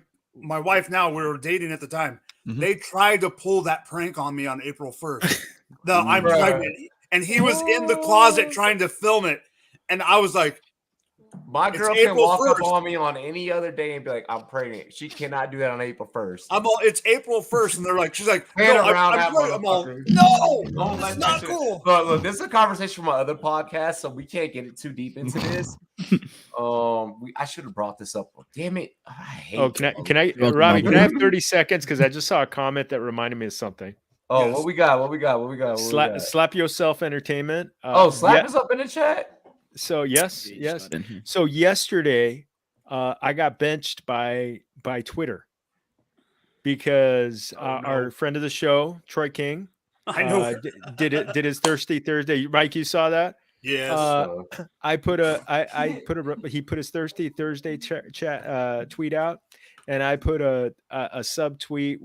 wife now, we were dating at the time. Mhm. They tried to pull that prank on me on April 1st. I'm pregnant, and he was in the closet trying to film it, and I was like, my girl can walk up on me on any other day and be like, I'm pregnant. She cannot do that on April 1st. It's April 1st, and they're like, she's like, Hand no, around I'm that pregnant. I'm all, motherfucker. no, it's not cool. Look, this is a conversation from my other podcast, so we can't get it too deep into this. I should have brought this up. Damn it. I hate can I Robbie, can I have 30 seconds? Because I just saw a comment that reminded me of something. Oh, yes. What we got? Slap Yourself Entertainment. Slap us up in the chat. So yes. So yesterday, I got benched by Twitter because our friend of the show, Troy King, I know did his Thirsty Thursday. Mike, you saw that? Yes. He put his Thirsty Thursday tweet out, and I put a sub tweet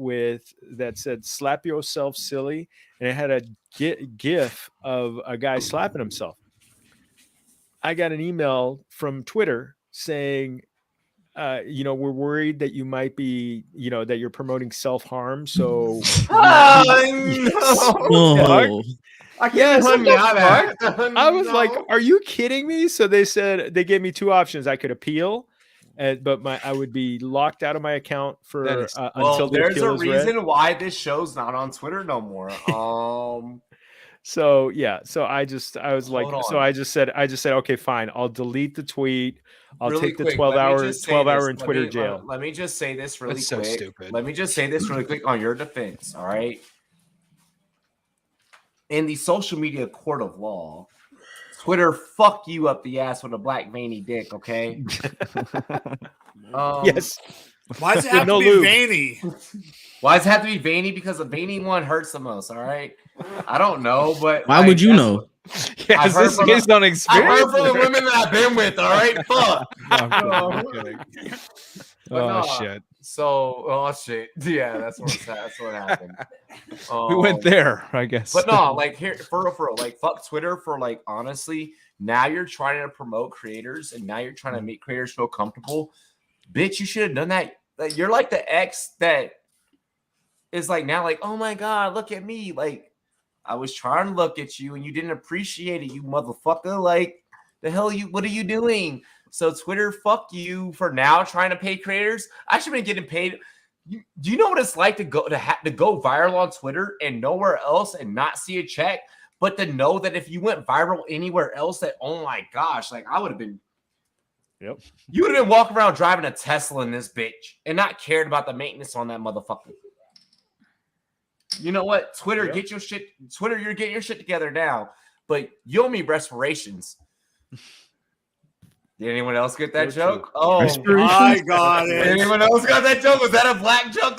that said "Slap yourself silly," and it had a gif of a guy slapping himself. I got an email from Twitter saying, we're worried that you might be, that you're promoting self-harm. So I was like, are you kidding me? So they said they gave me 2 options. I could appeal, but I would be locked out of my account for until the appeal is read. There's a reason why this show's not on Twitter no more. So yeah, I just said, okay, fine. I'll delete the tweet. I'll really take the quick, 12 hour in Twitter jail. Let me just say this really That's quick. So stupid. Let me just say this really quick on your defense. All right. In the social media court of law, Twitter fuck you up the ass with a black veiny dick. Okay. Yes. Why does it have to be veiny? Why does it have to be veiny? Because the veiny one hurts the most. All right. I don't know, but why would you know? Yes, this is based on experience. I heard from the women that I've been with. All right. Fuck. I'm kidding. Shit. So, shit. Yeah, that's what happened. We went there, I guess. But no, here for real, fuck Twitter for honestly. Now you're trying to promote creators, and now you're trying to make creators feel comfortable. Bitch, you should have done that. You're like the ex that is now oh my god, look at me. I was trying to look at you and you didn't appreciate it, you motherfucker. The hell what are you doing? So Twitter, fuck you for now trying to pay creators. I should have been getting paid. Do you know what it's like to go viral on Twitter and nowhere else and not see a check, but to know that if you went viral anywhere else, that oh my gosh, I would have been. Yep. You would have been walking around driving a Tesla in this bitch and not cared about the maintenance on that motherfucker. You know what? Twitter, get your shit. Twitter, you're getting your shit together now. But you owe me respirations. Did anyone else get that joke? Oh, I got it. Did anyone else got that joke? Was that a black joke?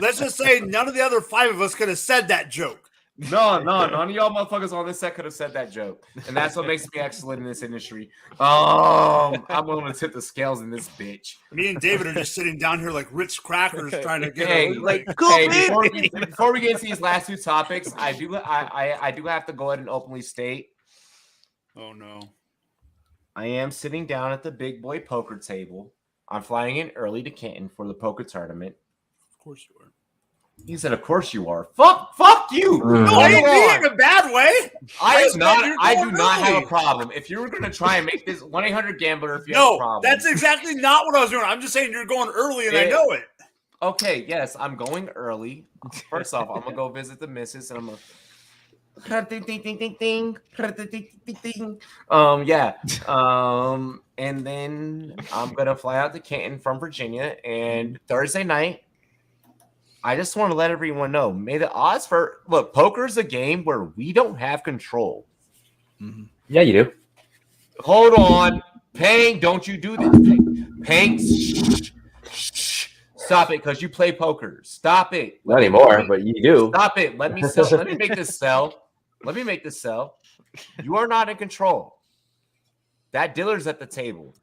Let's just say none of the other 5 of us could have said that joke. No, none of y'all motherfuckers on this set could have said that joke. And that's what makes me excellent in this industry. I'm going to tip the scales in this bitch. Me and David are just sitting down here like Ritz crackers trying to get before we get into these last 2 topics, I do have to go ahead and openly state. Oh no. I am sitting down at the big boy poker table. I'm flying in early to Canton for the poker tournament. Of course you are. He said, "Of course you are." Fuck you. No, I didn't mean it in a bad way. I do not have a problem. If you were going to try and make this 1-800-GAMBLER, if you have a problem. That's exactly not what I was doing. I'm just saying you're going early, and I know it. Okay, yes, I'm going early. First off, I'm gonna go visit the missus, and I'm gonna. And then I'm gonna fly out to Canton from Virginia, and Thursday night, I just want to let everyone know, may the odds for poker is a game where we don't have control. Mm-hmm. Yeah, you do. Hold on, Pang, don't you do this, Pang? Stop it, because you play poker. Stop it. Not anymore, but you do. Stop it. Let me sell. Let me make this sell. Let me make this sell. You are not in control. That dealer's at the table.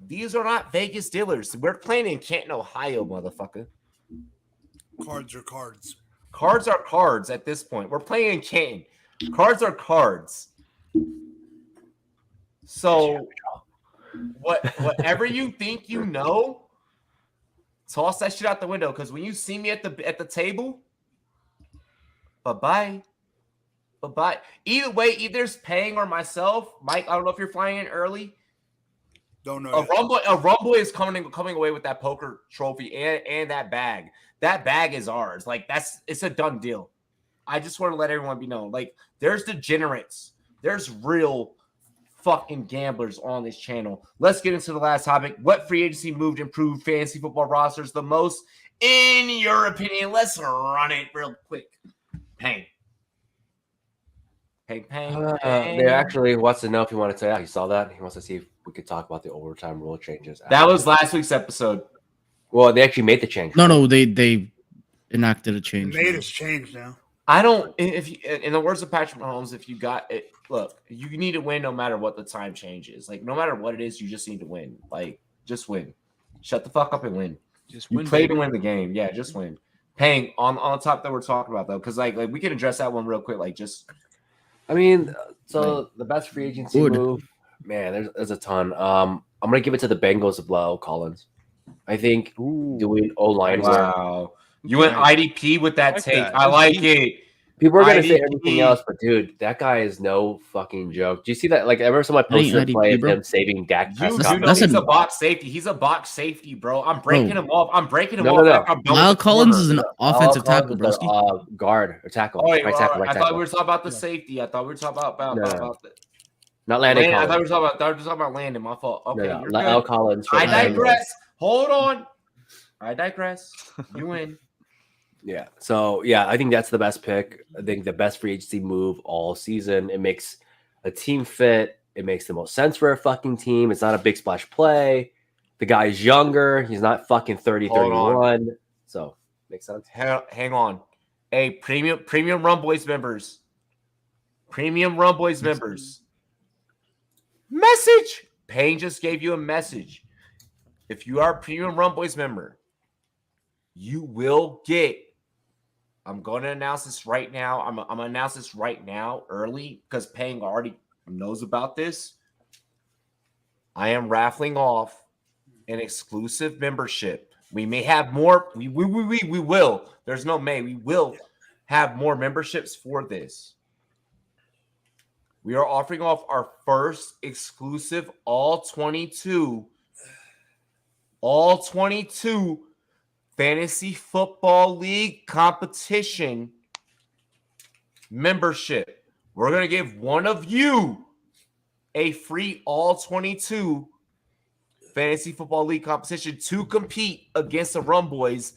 These are not Vegas dealers. We're playing in Canton, Ohio, motherfucker. Cards are cards. Cards are cards at this point. We're playing in Canton. Cards are cards. So, whatever you think you know, toss that shit out the window. Because when you see me at the table, bye-bye. Bye-bye. Either way, either it's Pang or myself. Mike, I don't know if you're flying in early. Don't know. A Rumboy is coming away with that poker trophy and that bag. That bag is ours. Like, it's a done deal. I just want to let everyone be known. Like, there's degenerates. There's real fucking gamblers on this channel. Let's get into the last topic. What free agency moved improved fantasy football rosters the most, in your opinion? Let's run it real quick. Pang. They actually wants to know if you want to say, he saw that. He wants to see if we could talk about the overtime rule changes. That was last week's episode. Well, they actually made the change. No, they enacted a change. Made us change now. I don't. If you, in the words of Patrick Mahomes, if you got it, look, you need to win no matter what the time change is. Like, no matter what it is, you just need to win. Like, just win. Shut the fuck up and win. Just you win. Play to win the game. Yeah, just win. Pang on the top that we're talking about though, because like we can address that one real quick. Like, just. I mean, so the best free agency move, man, there's a ton. I'm gonna give it to the Bengals of Lyle Collins. I think doing O-line. Wow, you went IDP with that take. I like it. People are gonna say everything else, but dude, that guy is no fucking joke. Do you see that? Like, ever saw my posted play of him saving Dak Prescott? He's a box safety. He's a box safety, bro. I'm breaking him off. I'm breaking him off. No. Lyle Collins is an offensive tackle, bro. Guard or tackle. Oh, right tackle. I thought we were talking about the safety. I thought we were talking about the. Not Landon. I thought we were talking about Landon. My fault. Okay, Lyle Collins. I digress. Hold on. I digress. You win. Yeah. So, yeah, I think that's the best pick. I think the best free agency move all season. It makes a team fit. It makes the most sense for a fucking team. It's not a big splash play. The guy's younger. He's not fucking 30, 31. So, makes sense. Hang on. Hey, premium Rumboyz members. Premium Rumboyz members. Message. Payne just gave you a message. If you are a premium Rumboyz member, you will get. I'm going to announce this right now. I'm going to announce this right now, early, because Pang already knows about this. I am raffling off an exclusive membership. We may have more. We will. There's no may. We will have more memberships for this. We are offering off our first exclusive all 22 Fantasy Football League competition membership. We're going to give one of you a free all 22 Fantasy Football League competition to compete against the Rumboyz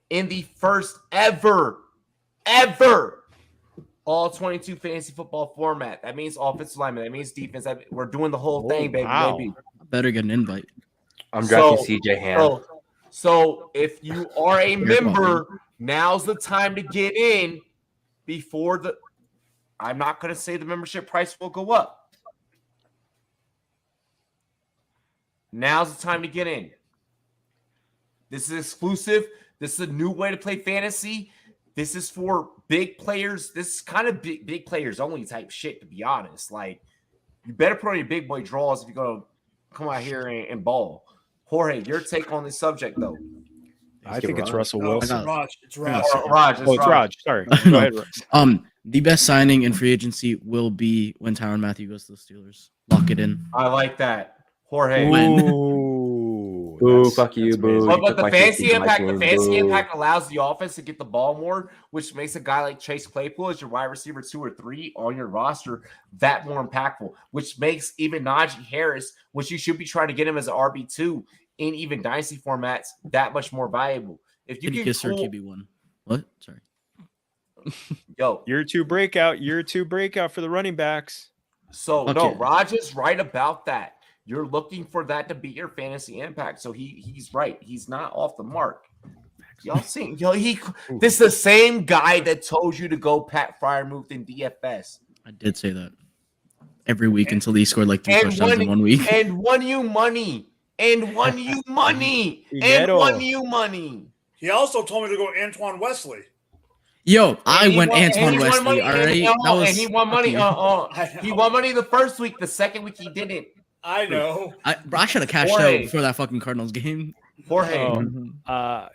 in the first ever all 22 fantasy football format. That means offensive lineman. That means defense. We're doing the whole thing, baby. Wow. Baby. I better get an invite. I'm drafting CJ Ham. So if you are a member, now's the time to get in before the. I'm not going to say the membership price will go up. Now's the time to get in. This is exclusive. This is a new way to play fantasy. This is for big players. This is kind of big players only type shit, to be honest. Like, you better put on your big boy draws if you're going to come out here and ball. Jorge, your take on this subject, though. I think it's Russell Wilson. It's Raj. Raj. It's Raj. Sorry. Go ahead, Raj. The best signing in free agency will be when Tyrann Mathieu goes to the Steelers. Lock it in. I like that. Jorge. Boo, fuck you, boo. But the fantasy impact allows the offense to get the ball more, which makes a guy like Chase Claypool as your wide receiver 2 or 3 on your roster that more impactful, which makes even Najee Harris, which you should be trying to get him as an RB2 in even dynasty formats, that much more valuable. If you can QB1. What? Sorry. Yo. Year two breakout for the running backs. So Raj is right about that. You're looking for that to be your fantasy impact. So he's right. He's not off the mark. Y'all seen this is the same guy that told you to go Pat Freiermuth in DFS. I did say that every week until he scored like 3 touchdowns in 1 week. And won you money. He also told me to go Antoine Wesley. Yo, I went Antoine Wesley. All right, and he won money. He won money the first week. The second week he didn't. I know. I should have cashed out before that fucking Cardinals game. Jorge,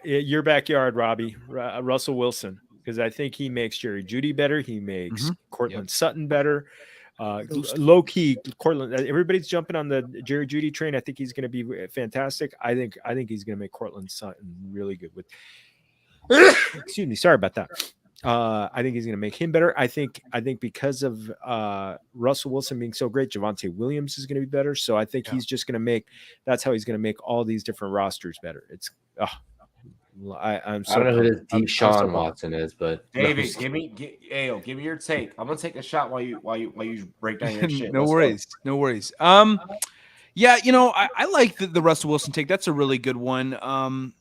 your backyard, Robbie. Russell Wilson, because I think he makes Jerry Jeudy better. He makes Cortland Sutton better. Low key, Cortland. Everybody's jumping on the Jerry Jeudy train. I think he's going to be fantastic. I think he's going to make Cortland Sutton really good. With excuse me, sorry about that. I think he's going to make him better. I think because of Russell Wilson being so great, Javonte Williams is going to be better. So I think he's just going to make. That's how he's going to make all these different rosters better. It's. I'm so. I don't know who this Deshaun Watson is, but David, give me your take. I'm gonna take a shot while you break down your shit. No worries. Yeah, I like the Russell Wilson take. That's a really good one.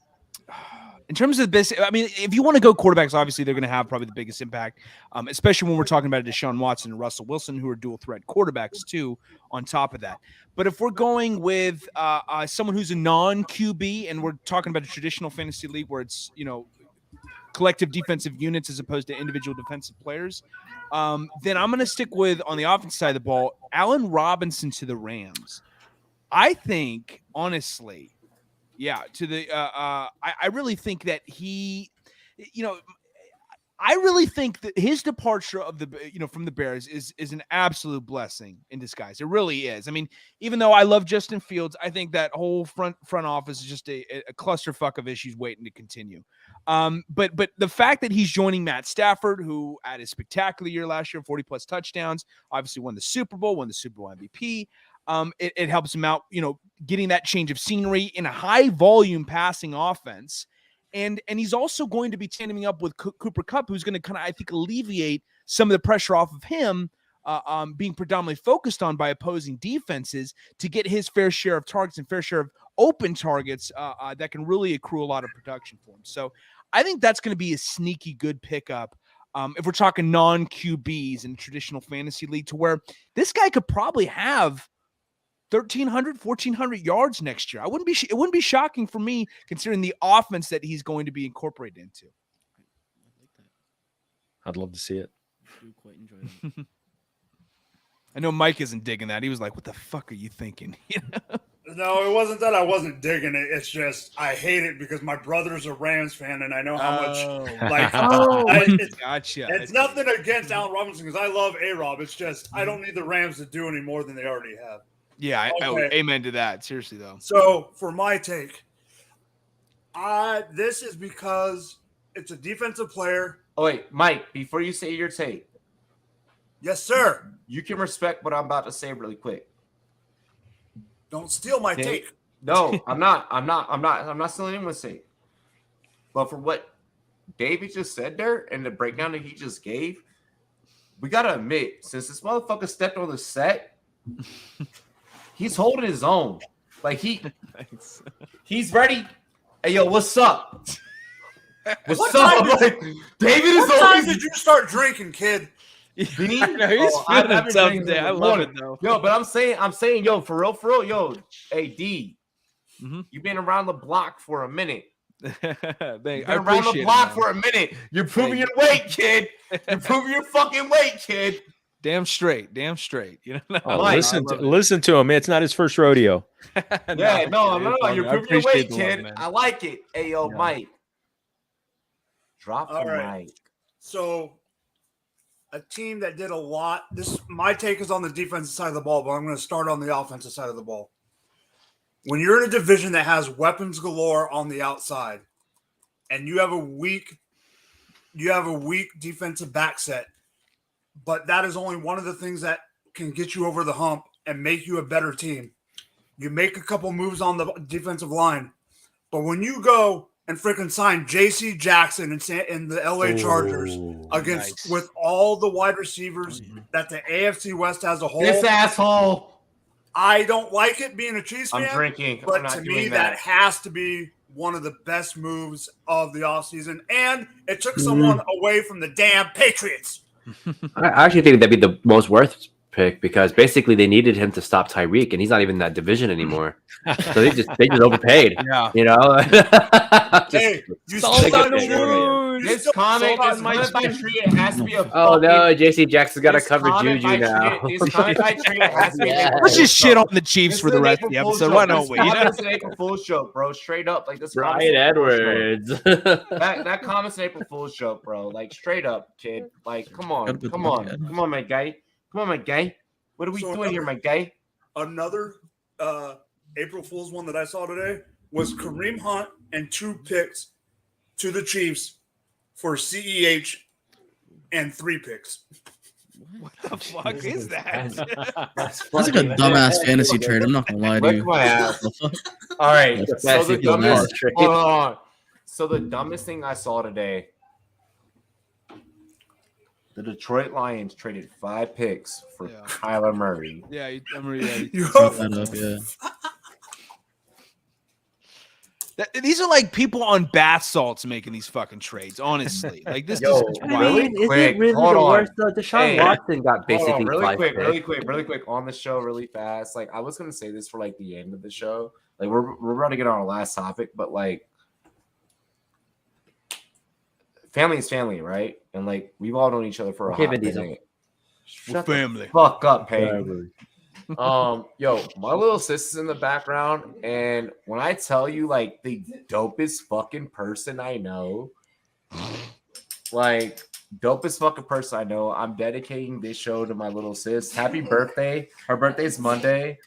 In terms of the best, I mean, if you want to go quarterbacks, obviously they're going to have probably the biggest impact, especially when we're talking about Deshaun Watson and Russell Wilson, who are dual threat quarterbacks too, on top of that. But if we're going with someone who's a non-QB and we're talking about a traditional fantasy league where it's, collective defensive units as opposed to individual defensive players, then I'm going to stick with, on the offensive side of the ball, Allen Robinson to the Rams. I think, honestly, to the I really think that he, I really think that his departure of the from the Bears is an absolute blessing in disguise. It really is. I mean, even though I love Justin Fields, I think that whole front office is just a clusterfuck of issues waiting to continue. But the fact that he's joining Matt Stafford, who had a spectacular year last year, 40+ touchdowns, obviously won the Super Bowl MVP. It helps him out, getting that change of scenery in a high volume passing offense. And he's also going to be teaming up with Cooper Kupp, who's going to kind of, I think, alleviate some of the pressure off of him being predominantly focused on by opposing defenses to get his fair share of targets and fair share of open targets that can really accrue a lot of production for him. So I think that's going to be a sneaky good pickup. If we're talking non-QBs in a traditional fantasy league, to where this guy could probably have 1,300, 1,400 yards next year. It wouldn't be shocking for me considering the offense that he's going to be incorporated into. I'd love to see it. I do quite enjoy it. I know Mike isn't digging that. He was like, "What the fuck are you thinking?" No, it wasn't that I wasn't digging it. It's just I hate it because my brother's a Rams fan, and I know how much. Gotcha. It's nothing against Allen Robinson because I love A-Rob. It's just I don't need the Rams to do any more than they already have. Yeah, Okay. Amen to that. Seriously, though. So, for my take, this is because it's a defensive player. Oh, wait, Mike, before you say your take. Yes, sir. You can respect what I'm about to say really quick. Don't steal my take. No, I'm not stealing anyone's take. But for what David just said there and the breakdown that he just gave, we gotta admit, since this motherfucker stepped on the set, he's holding his own. Like he's ready. Hey yo, what's up? What's up? I'm like, David is What time always. did you start drinking, kid? No, he's feeling I've been tough drinking day. I since love morning. it though. Yo, but I'm saying, yo, for real, yo, hey D, you've been around the block for a minute. Thank- You've I been around the appreciate it, block man. for a minute. You're proving your weight, kid. You're proving your fucking weight, kid. Damn straight. You know. Oh, Mike, listen to him. It's not his first rodeo. Yeah, no, you're I proving your appreciate weight, the love, kid. man. I like it. Hey, yo, Yeah. Mike, drop All the right. mic. So, a team that did a lot. My take is on the defensive side of the ball, but I'm going to start on the offensive side of the ball. When you're in a division that has weapons galore on the outside, and you have a weak defensive back set, but that is only one of the things that can get you over the hump and make you a better team. You make a couple moves on the defensive line, but when you go and freaking sign J.C. Jackson in the L.A. Chargers against with all the wide receivers that the AFC West has a whole, This asshole. I don't like it being a Chiefs fan. I'm drinking. I'm but not to me, doing that that. has to be one of the best moves of the offseason, and it took someone away from the damn Patriots. I actually think that'd be the most worth pick because basically they needed him to stop Tyreek, and he's not even in that division anymore. So they just overpaid. Yeah. You know. Hey, you Salt still on got the to wound. This comment by Tree, it has to be a. Oh no, fucking- JC Jackson's got to this cover comment Juju by now. Tree- This comment by Tree, it has to be. Yeah. Let's just shit on the Chiefs This for is the an rest of April the Fool's episode. joke. Why don't This we? comment's an April Fool's joke, bro. Straight up, like this. comment's Brian an April Fool's joke. Edwards. That comment's an April Fool's joke, bro. Like straight up, kid. Like, come on, my guy. Come on, my guy. What are we doing here, my guy? Another April Fool's one that I saw today was Kareem Hunt and 2 picks to the Chiefs for CEH and 3 picks. What the fuck is that? That's like a dumbass fantasy trade. I'm not gonna lie to Lick you. my ass. All right. That's So the fantasy dumbest. trade. Hold on. So the dumbest thing I saw today. The Detroit Lions traded 5 picks for Kyler Murray. Yeah, I remember. Yeah, You Fuck that up, yeah. These are like people on bath salts making these fucking trades. Honestly, like this. Yo, is really Is quick, it really hold the on. worst though? Deshaun Hey, Watson got Hold on, basically really 5 quick, picks. really quick on the show, really fast. Like I was gonna say this for like the end of the show. Like we're about to get on our last topic, but like family is family, right? And like we've all known each other for a Okay, hot Vin Diesel. minute. We're Shut the family. fuck up, Peyton. Yo, my little sister's in the background, and when I tell you, like, the dopest fucking person I know, like, dopest fucking person I know, I'm dedicating this show to my little sis. Happy birthday. Her birthday's Monday.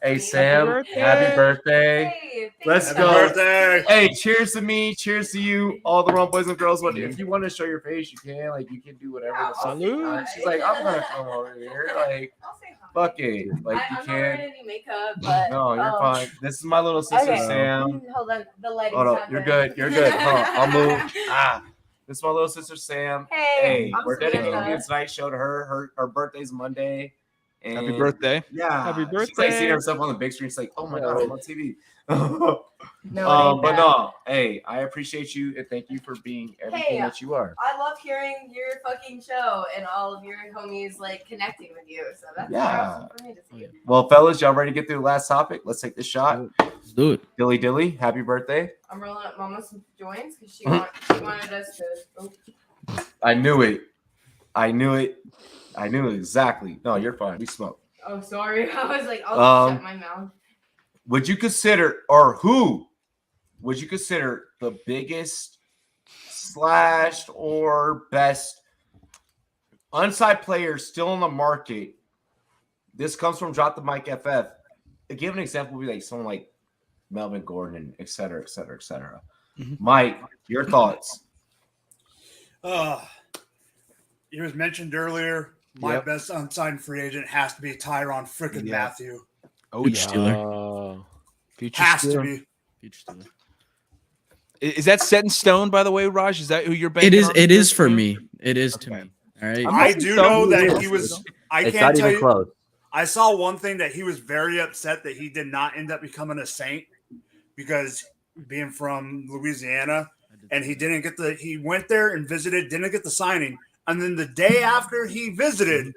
Hey, Sam, happy birthday. Hey, Let's Happy go. birthday. Hey, cheers to me. Cheers to you, all the Rumboyz and girls. If you want to show your face, you can. Like, you can do whatever. Yeah, the fuck I'll you say want. hi. She's like, I'm going to come over here. Like, I'll say hi. fuck it. Like, I'm you not can. wearing any makeup, but No, you're fine. This is my little sister, Okay. Sam. Hold on, the lighting's Hold not up. You're good. You're good. Hold on. I'll move. This is my little sister, Sam. Hey, I'm we're dedicating Samantha. tonight's show to her. Her birthday's Monday. And Happy birthday. Yeah. Happy She's like birthday. seeing herself on the big screen. She's like, oh my God, I'm on TV. No, But no, hey, I appreciate you and thank you for being everything Hey, that you are. I love hearing your fucking show and all of your homies like connecting with you. So that's Yeah. awesome for me to see. Well, fellas, y'all ready to get through the last topic? Let's take this shot. Let's do it. Dilly Dilly, happy birthday. I'm rolling up Mama some joints because she wanted us to. Oh. I knew it. I knew it exactly. No, you're fine. We smoke. Oh, sorry. I was like, I'll shut my mouth. Would you consider, or who would you consider the biggest / or best unsigned player still in the market? This comes from Drop the Mic FF. To give an example, would be like someone like Melvin Gordon, et cetera, et cetera, et cetera. Mike, your thoughts? It was mentioned earlier. My Yep. best unsigned free agent has to be Tyron frickin' Yeah. Matthew. Oh Future yeah. Steeler. Future Has Steeler. to be. Future Steeler. Is that set in stone, by the way, Raj? Is that who you're banking on? It is for me. It is to me. All right. I do know that he was. I It's can't not tell even you. close. I saw one thing that he was very upset that he did not end up becoming a Saint because being from Louisiana, and he didn't get he went there and visited, didn't get the signing, and then the day after he visited,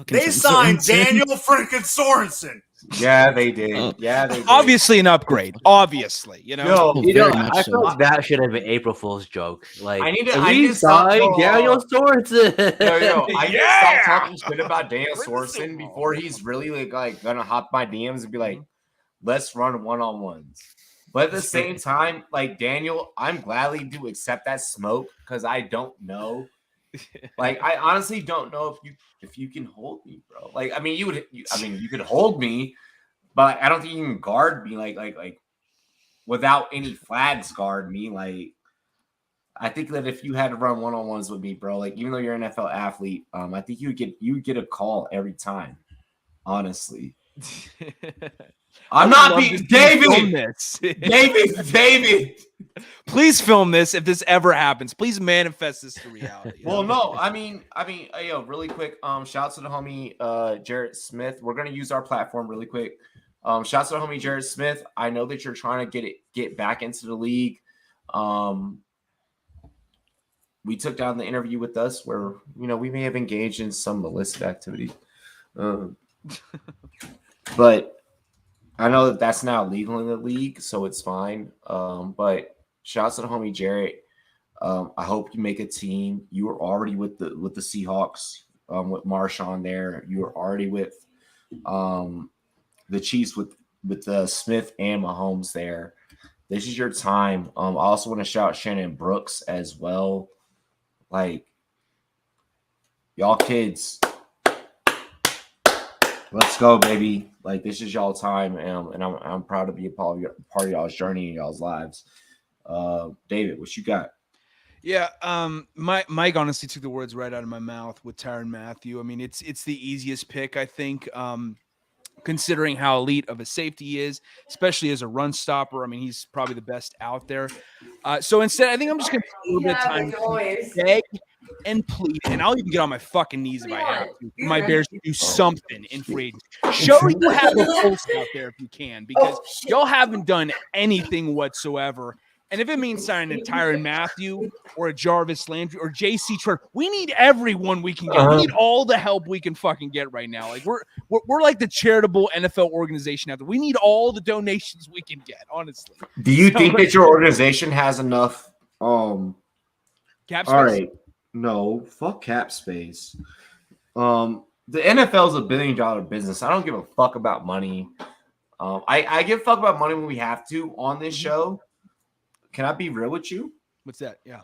they signed Daniel Franken Sorensen. Yeah, they did. Yeah, they did. Obviously an upgrade. Obviously, you know. I feel like that should have been April Fool's joke. Like, I need to we stop signed Daniel Sorensen. I need to stop talking shit about Daniel Sorensen before he's really like gonna hop my DMs and be like, let's run one-on-ones. But at the same time, like Daniel, I'm gladly to accept that smoke because I don't know. Like, I honestly don't know if you can hold me, bro. Like, I mean, you could hold me, but I don't think you can guard me like without any flags guard me. Like, I think that if you had to run one-on-ones with me, bro, like even though you're an NFL athlete, I think you would get a call every time. Honestly. I'm not being David. David. Please film this if this ever happens. Please manifest this to reality. Well, no, I mean, yo, really quick. Shout out to the homie Jarrett Smith. We're gonna use our platform really quick. Shout out to the homie Jarrett Smith. I know that you're trying to get back into the league. We took down the interview with us where we may have engaged in some illicit activity, but I know that that's now legal in the league, so it's fine. But shout out to the homie Jarrett. I hope you make a team. You were already with the Seahawks with Marshawn there. You were already with the Chiefs with Smith and Mahomes there. This is your time. I also want to shout Shannon Brooks as well. Like, y'all kids, let's go, baby. Like, this is y'all time, and I'm proud to be a part of y'all's journey in y'all's lives. David, what you got? Yeah, Mike honestly took the words right out of my mouth with Tyrann Mathieu. I mean, it's the easiest pick, I think, considering how elite of a safety he is, especially as a run stopper. I mean, he's probably the best out there. So instead, I think I'm just going to take a little bit of time to beg and plead, and I'll even get on my fucking knees if I have to, for my Bears to do something in free agency. Show you have a pulse out there if you can, because y'all haven't done anything whatsoever. And if it means signing a Tyrann Mathieu or a Jarvis Landry or J.C. Tretter, we need everyone we can get. We need all the help we can fucking get right now. Like we're like the charitable NFL organization out there. We need all the donations we can get, honestly. Do you think that your organization has enough cap space? All right. No, fuck cap space. The NFL is $1 billion business. I don't give a fuck about money. I give a fuck about money when we have to on this show. Can I be real with you? What's that? Yeah.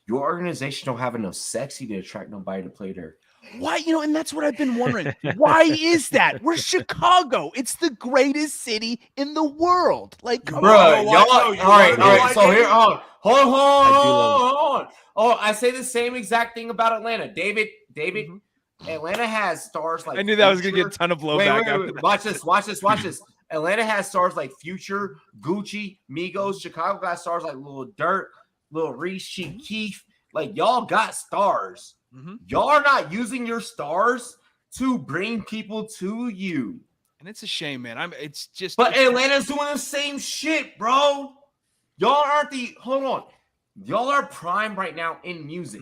Your organization don't have enough sexy to attract nobody to play there. Why? And that's what I've been wondering. Why is that? We're Chicago. It's the greatest city in the world. Like, come on. Y'all. All right. So here, hold on. Oh, I say the same exact thing about Atlanta. David. Atlanta has stars like. I knew that was going to get a ton of blowback. Wait. Watch this. Atlanta has stars like Future, Gucci, Migos. Chicago got stars like Lil Durk, Lil Reese, Chief Keef. Like, y'all got stars. Y'all are not using your stars to bring people to you. And it's a shame, man. It's just. But Atlanta's doing the same shit, bro. Y'all aren't hold on. Y'all are prime right now in music.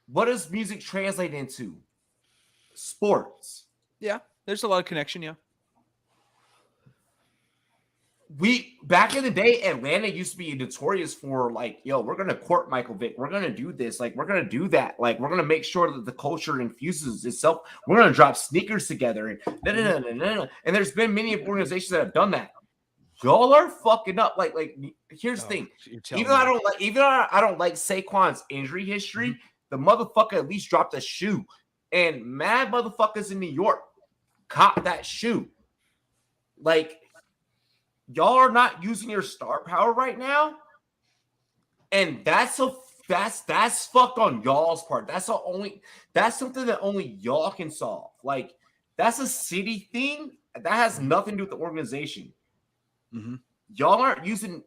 What does music translate into? Sports. Yeah, there's a lot of connection, yeah. Back in the day, Atlanta used to be notorious for like, yo, we're gonna court Michael Vick. We're gonna do this. Like, we're gonna do that. Like, we're gonna make sure that the culture infuses itself. We're gonna drop sneakers together and no. And there's been many organizations that have done that. Y'all are fucking up. Like here's the thing. Even though I don't like Saquon's injury history, the motherfucker at least dropped a shoe. And mad motherfuckers in New York cop that shoe. Like, y'all are not using your star power right now, and that's fucked on y'all's part. That's something that only y'all can solve. Like, that's a city thing that has nothing to do with the organization. Y'all aren't using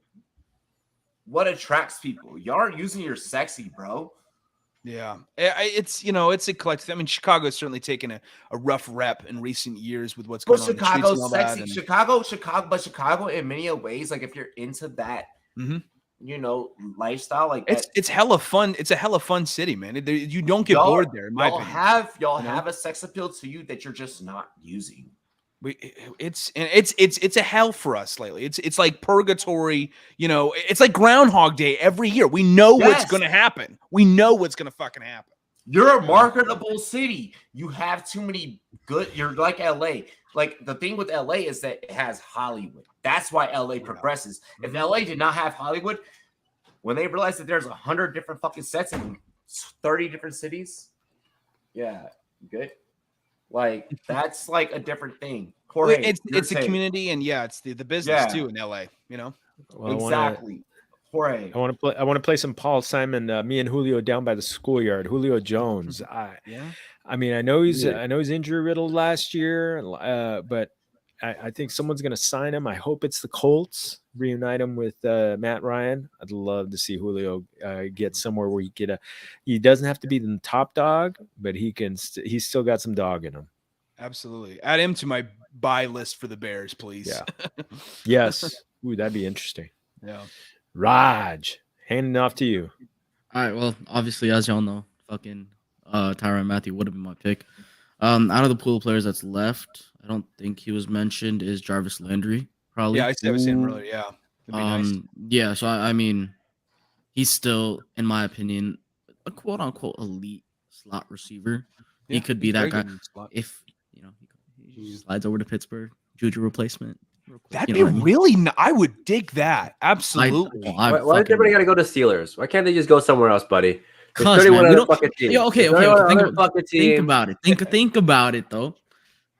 what attracts people. Y'all aren't using your sexy, bro. Yeah, it's it's a collective. I mean, Chicago's certainly taken a rough rep in recent years with what's going on in the streets and all sexy. that. Chicago in many ways, like if you're into that, lifestyle, like it's hella fun. It's a hella fun city, man. You don't get bored there. In my opinion, have a sex appeal to you that you're just not using. It's a hell for us lately. It's like purgatory, it's like Groundhog Day every year. We know what's gonna happen. We know what's gonna fucking happen. You're a marketable city. You have too many good. You're like LA. Like the thing with LA is that it has Hollywood. That's why LA progresses. If LA did not have Hollywood, when they realized that there's 100 different fucking sets in 30 different cities, yeah, good. Like that's like a different thing. Jorge, it's a community, and it's the business too in LA. Well, exactly. Jorge, I want to play some Paul Simon. Me and Julio down by the schoolyard. Julio Jones. I mean, I know he's injury riddled last year, but I think someone's going to sign him. I hope it's the Colts. Reunite him with Matt Ryan. I'd love to see Julio get somewhere where he doesn't have to be the top dog, but he's still got some dog in him. Absolutely. Add him to my buy list for the Bears, please. Yeah. Yes. Ooh, that'd be interesting. Yeah. Raj, handing off to you. All right. Well, obviously, as y'all know, fucking Tyrann Mathieu would have been my pick. Out of the pool of players that's left, I don't think he was mentioned, is Jarvis Landry. Probably. Yeah, I was saying earlier. Yeah. Nice. Yeah. So I mean, he's still, in my opinion, a quote unquote elite slot receiver. He could be that guy if he slides over to Pittsburgh, Juju replacement. That'd be really. I would dig that. Absolutely. Why does everybody got to go to Steelers? Why can't they just go somewhere else, buddy? There's 31 other fucking teams. Yeah, okay. Think about it. Think about it though.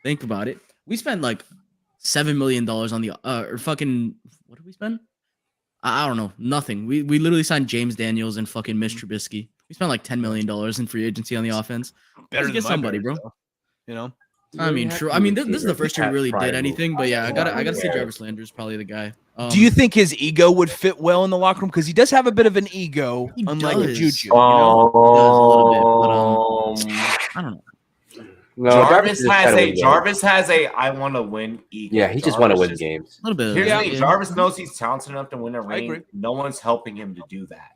Think about it. We spent like $7 million on the or fucking what did we spend? I don't know. Nothing. We literally signed James Daniels and fucking Mitch Trubisky. We spent like $10 million in free agency on the offense. Better get somebody, bro. I mean, true. I mean, this is the first year we really did anything, but yeah, I gotta say Jarvis Landry is probably the guy. Do you think his ego would fit well in the locker room? Because he does have a bit of an ego, unlike Juju. He does a little bit, but I don't know. No, Jarvis has a I want to win ego. Yeah, he just want to win games. A little bit. Here's the thing, Jarvis knows he's talented enough to win a ring. No one's helping him to do that.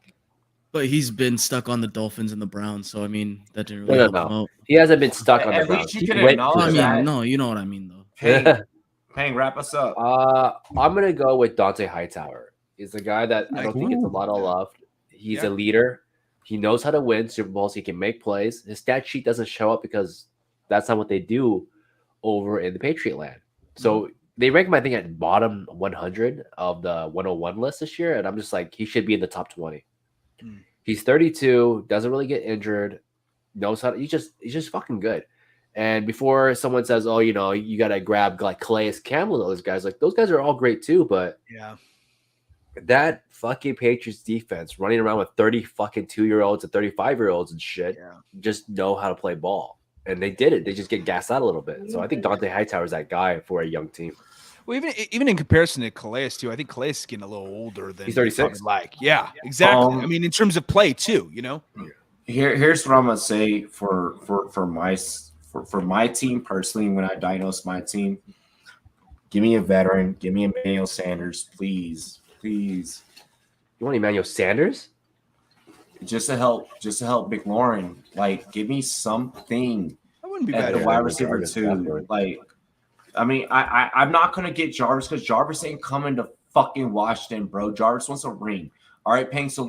But he's been stuck on the Dolphins and the Browns, so I mean that didn't really help him out. He hasn't been stuck on the Browns. At least you can acknowledge that. No, you know what I mean though. Pang, wrap us up. I'm gonna go with Dante Hightower. He's a guy that I don't think gets a lot of love. He's a leader. He knows how to win Super Bowls. He can make plays. His stat sheet doesn't show up because that's not what they do over in the Patriot land. So they rank him, I think, at bottom 100 of the 101 list this year, and I'm just like, he should be in the top 20. He's 32, doesn't really get injured, knows how to. He's just fucking good. And before someone says, "Oh, you gotta grab like Calais Campbell," those guys are all great too. But that fucking Patriots defense running around with 30 fucking 2-year-olds and 35-year-olds and shit just know how to play ball, and they did it. They just get gassed out a little bit. So I think Dante Hightower is that guy for a young team. Well, even in comparison to Calais too, I think Calais is getting a little older than he's 36. Yeah, exactly. I mean, in terms of play too, Here's what I'm gonna say for my team personally. When I diagnose my team, give me a veteran, give me Emmanuel Sanders, please. You want Emmanuel Sanders? Just to help McLaurin. Like, give me something. That wouldn't be at bad. The wide receiver too. Like. I mean, I'm not going to get Jarvis because Jarvis ain't coming to fucking Washington, bro. Jarvis wants a ring. All right, Pang, so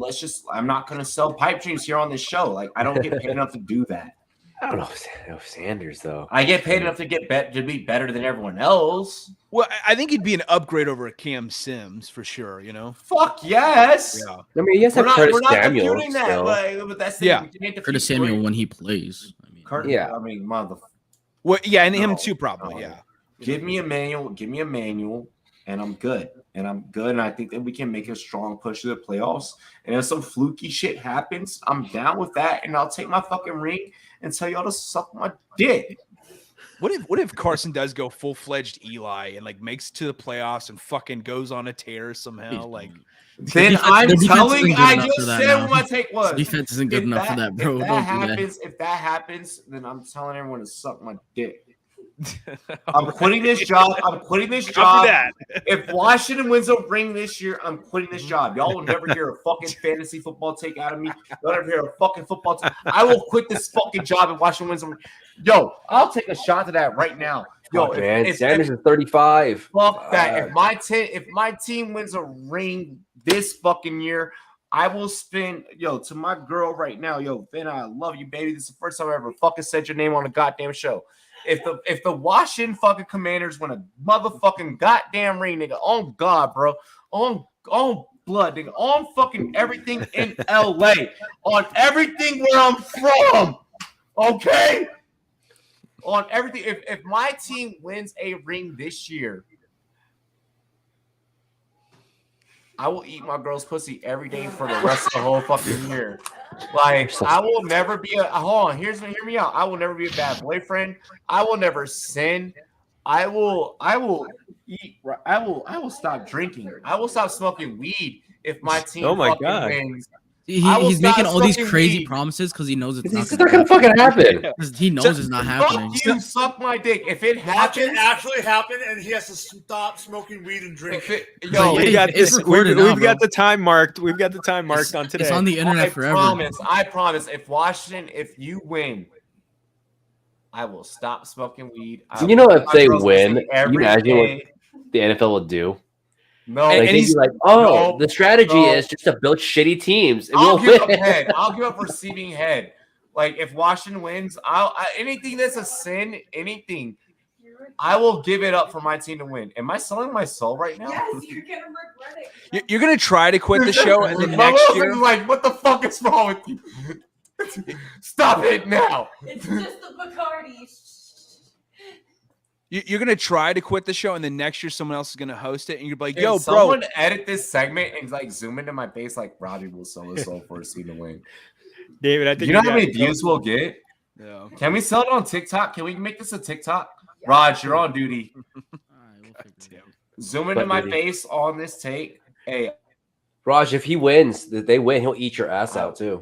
I'm not going to sell pipe dreams here on this show. Like, I don't get paid enough to do that. I don't know Sanders, though. I get paid enough to to be better than everyone else. Well, I think he'd be an upgrade over a Cam Sims for sure, Fuck yes. Yeah. I mean, yes, Curtis Samuel. We're not computing that, but that's the Curtis Samuel when he plays. I mean, Well, yeah, and him too, probably, yeah. Give me Emmanuel, and I'm good. And I think that we can make a strong push to the playoffs. And if some fluky shit happens, I'm down with that. And I'll take my fucking ring and tell y'all to suck my dick. What if Carson does go full-fledged Eli and like makes it to the playoffs and fucking goes on a tear somehow? Like, then I'm telling. I just said what my take was. Defense isn't good enough for that, bro. If that happens, then I'm telling everyone to suck my dick. I'm quitting this job. If Washington wins a ring this year, I'm quitting this job. Y'all will never hear a fucking fantasy football take out of me. You'll never hear a fucking football take. I will quit this fucking job if Washington wins a ring. Yo, I'll take a shot to that right now. Yo, man, Sanders is 35. Fuck that. If my team wins a ring this fucking year, I will spend, to my girl right now. Yo, Ben, I love you, baby. This is the first time I ever fucking said your name on a goddamn show. If the Washington fucking Commanders win a motherfucking goddamn ring, nigga, on God, bro, on blood, nigga, on fucking everything in LA, on everything where I'm from, okay, on everything. If my team wins a ring this year, I will eat my girl's pussy every day for the rest of the whole fucking year. Like, I will never be hold on, hear me out. I will never be a bad boyfriend. I will never sin. I will stop drinking. I will stop smoking weed if my team wins. He's making all these crazy promises because he knows it's not gonna fucking happen. He knows it's not happening. Fuck you, suck my dick. If it happens, actually happen, and he has to stop smoking weed and drinking. We got the time marked. We've got the time marked on today. It's on the internet forever. I promise. If you win, I will stop smoking weed. If they win, you imagine what the NFL will do. No, and he's like, the strategy is just to build shitty teams. I'll give up head. I'll give up receiving head. Like, if Washington wins, anything that's a sin, anything, I will give it up for my team to win. Am I selling my soul right now? Yes, you're gonna regret it. You're gonna try to quit the show, and then next year, like, what the fuck is wrong with you? Stop it now. It's just the Bacardi. You're gonna try to quit the show, and then next year someone else is gonna host it, and you're like, "Yo, bro, someone edit this segment and like zoom into my face like Robbie will sell his soul for a seed to win." David, I think you know how many views we'll get? Yeah. Can we sell it on TikTok? Can we make this a TikTok? Yeah. Raj, you're on duty. Zoom into my face on this take. Hey, Raj, if he wins, they win, he'll eat your ass out too.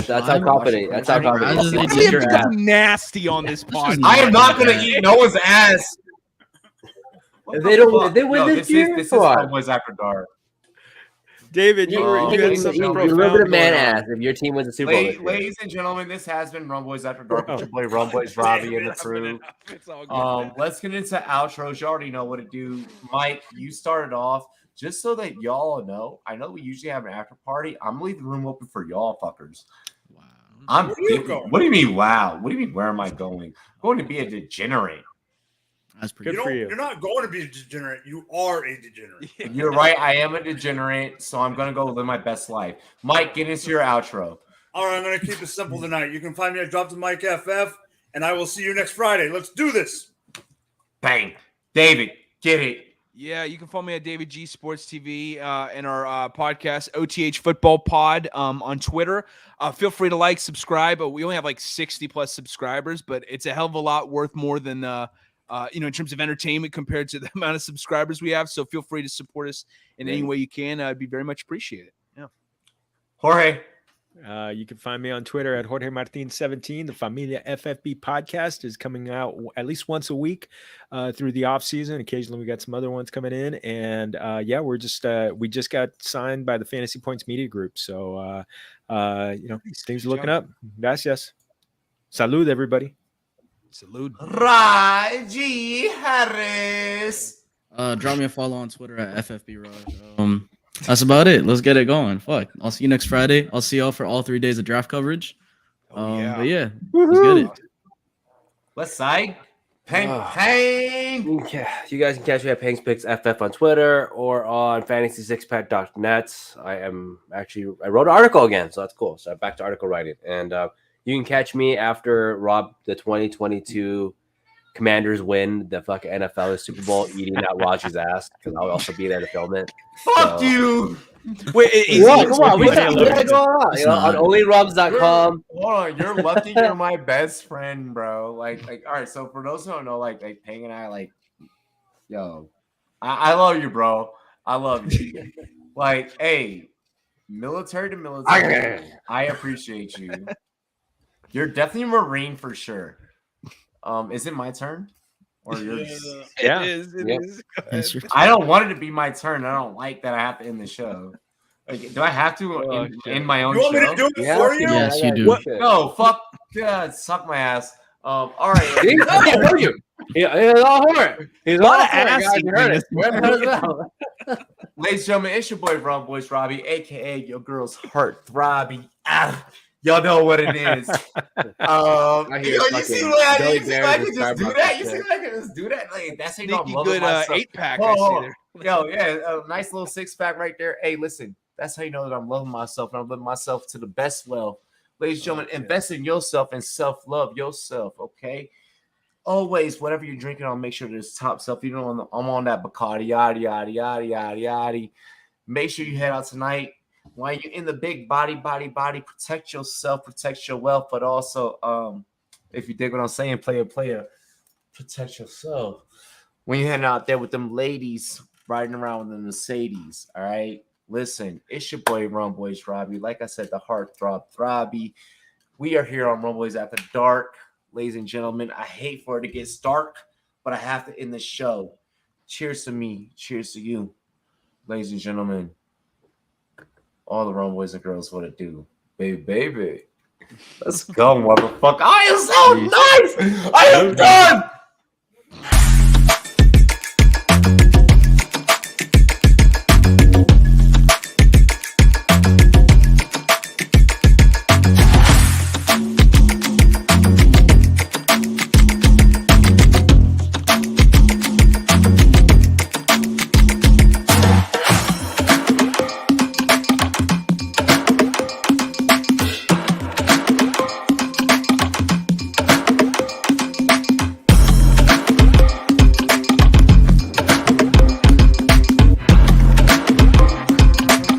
That's how confident. That's how confident. He's nasty on this podcast. I am not going to eat Noah's ass. If they win this year, this is Rumboyz After Dark. David, you had something profound. A little bit of man ass if your team wins the Super Bowl. Ladies and gentlemen, this has been Rumboyz After Dark with your boy Rumboyz, Robbie, and the crew. Let's get into outros. You already know what to do. Mike, you started off. Just so that y'all know, I know we usually have an after party. I'm leaving the room open for y'all fuckers. Wow. What do you mean, wow? What do you mean, where am I going? I'm going to be a degenerate. That's pretty good for you. You're not going to be a degenerate. You are a degenerate. You're right. I am a degenerate, so I'm going to go live my best life. Mike, get into your outro. All right, I'm going to keep it simple tonight. You can find me at Drop the Mic FF, and I will see you next Friday. Let's do this. Bang. David, get it. Yeah, you can follow me at David G Sports TV and our podcast OTH Football Pod on Twitter. Feel free to like, subscribe. We only have like 60 plus subscribers, but it's a hell of a lot worth more than in terms of entertainment compared to the amount of subscribers we have. So feel free to support us in any way you can. I'd be very much appreciated. Yeah, Jorge. You can find me on Twitter at Jorge Martin17. The Familia FFB podcast is coming out at least once a week through the off season. Occasionally we got some other ones coming in, and we just got signed by the Fantasy Points Media Group. So things are looking up. Gracias. Salud, everybody. Salud. Raji Harris. Drop me a follow on Twitter at FFB Raj. That's about it. Let's get it going. Fuck. I'll see you next Friday. I'll see y'all for all 3 days of draft coverage. But yeah, let's get it. West Side. Pang. Yeah, you guys can catch me at Pangs Picks FF on Twitter or on fantasy6pack.net. I wrote an article again, so that's cool. So I'm back to article writing. And you can catch me after Rob the 2022 Commanders win the fucking NFL Super Bowl eating out Raji's ass because I'll also be there to film it. Fuck So- you. Wait, Come on, we got going on. You know, on onlyrubs.com. Hold on, you're lucky you're my best friend, bro. Like, all right. So for those who don't know, like Pang and I, like, yo, I love you, bro. I love you. Like, hey, military to military, I appreciate you. You're definitely a Marine for sure. Is it my turn? Or yours? Yeah. It is. It is. Yes, you're- I don't want it to be my turn. I don't like that I have to end the show. Like, do I have to end my own You want me show? to do it for you? Yes, you do. What? No, fuck. God, suck my ass. All right. See? I told you. He's all for it. He's all Lot of for it, ass guys. You heard it. eating. Where the hell is that? Ladies and gentlemen, it's your boy Rumboyz Robbie, aka your girl's heart throbby. Y'all know what it is. hear You fucking see what I Billy did? You see what I Bear can just do Starbucks that? You shit. see what I can just do that? Like, that's how you know I'm Sneaky loving good myself. 8-pack Oh, I oh, see there. Yo, yeah, a nice little 6-pack right there. Hey, listen, that's how you know that I'm loving myself and I'm living myself to the best well. Ladies and gentlemen, invest in yourself and self-love yourself, okay? Always, whatever you're drinking on, make sure there's top stuff. You know, I'm on that Bacardi, yada, yada, yada, yada, yada. Make sure you head out tonight. While you're in the big body, protect yourself, protect your wealth, but also, if you dig what I'm saying, player, protect yourself. When you're heading out there with them ladies riding around with the Mercedes, all right? Listen, it's your boy Rumboyz Robbie. Like I said, the heart throbby. We are here on Rumboyz After Dark. Ladies and gentlemen, I hate for it to get stark, but I have to end the show. Cheers to me. Cheers to you. Ladies and gentlemen, all the Rumboys and girls, what it do. Baby. Let's go, motherfucker. I am so nice. I am done.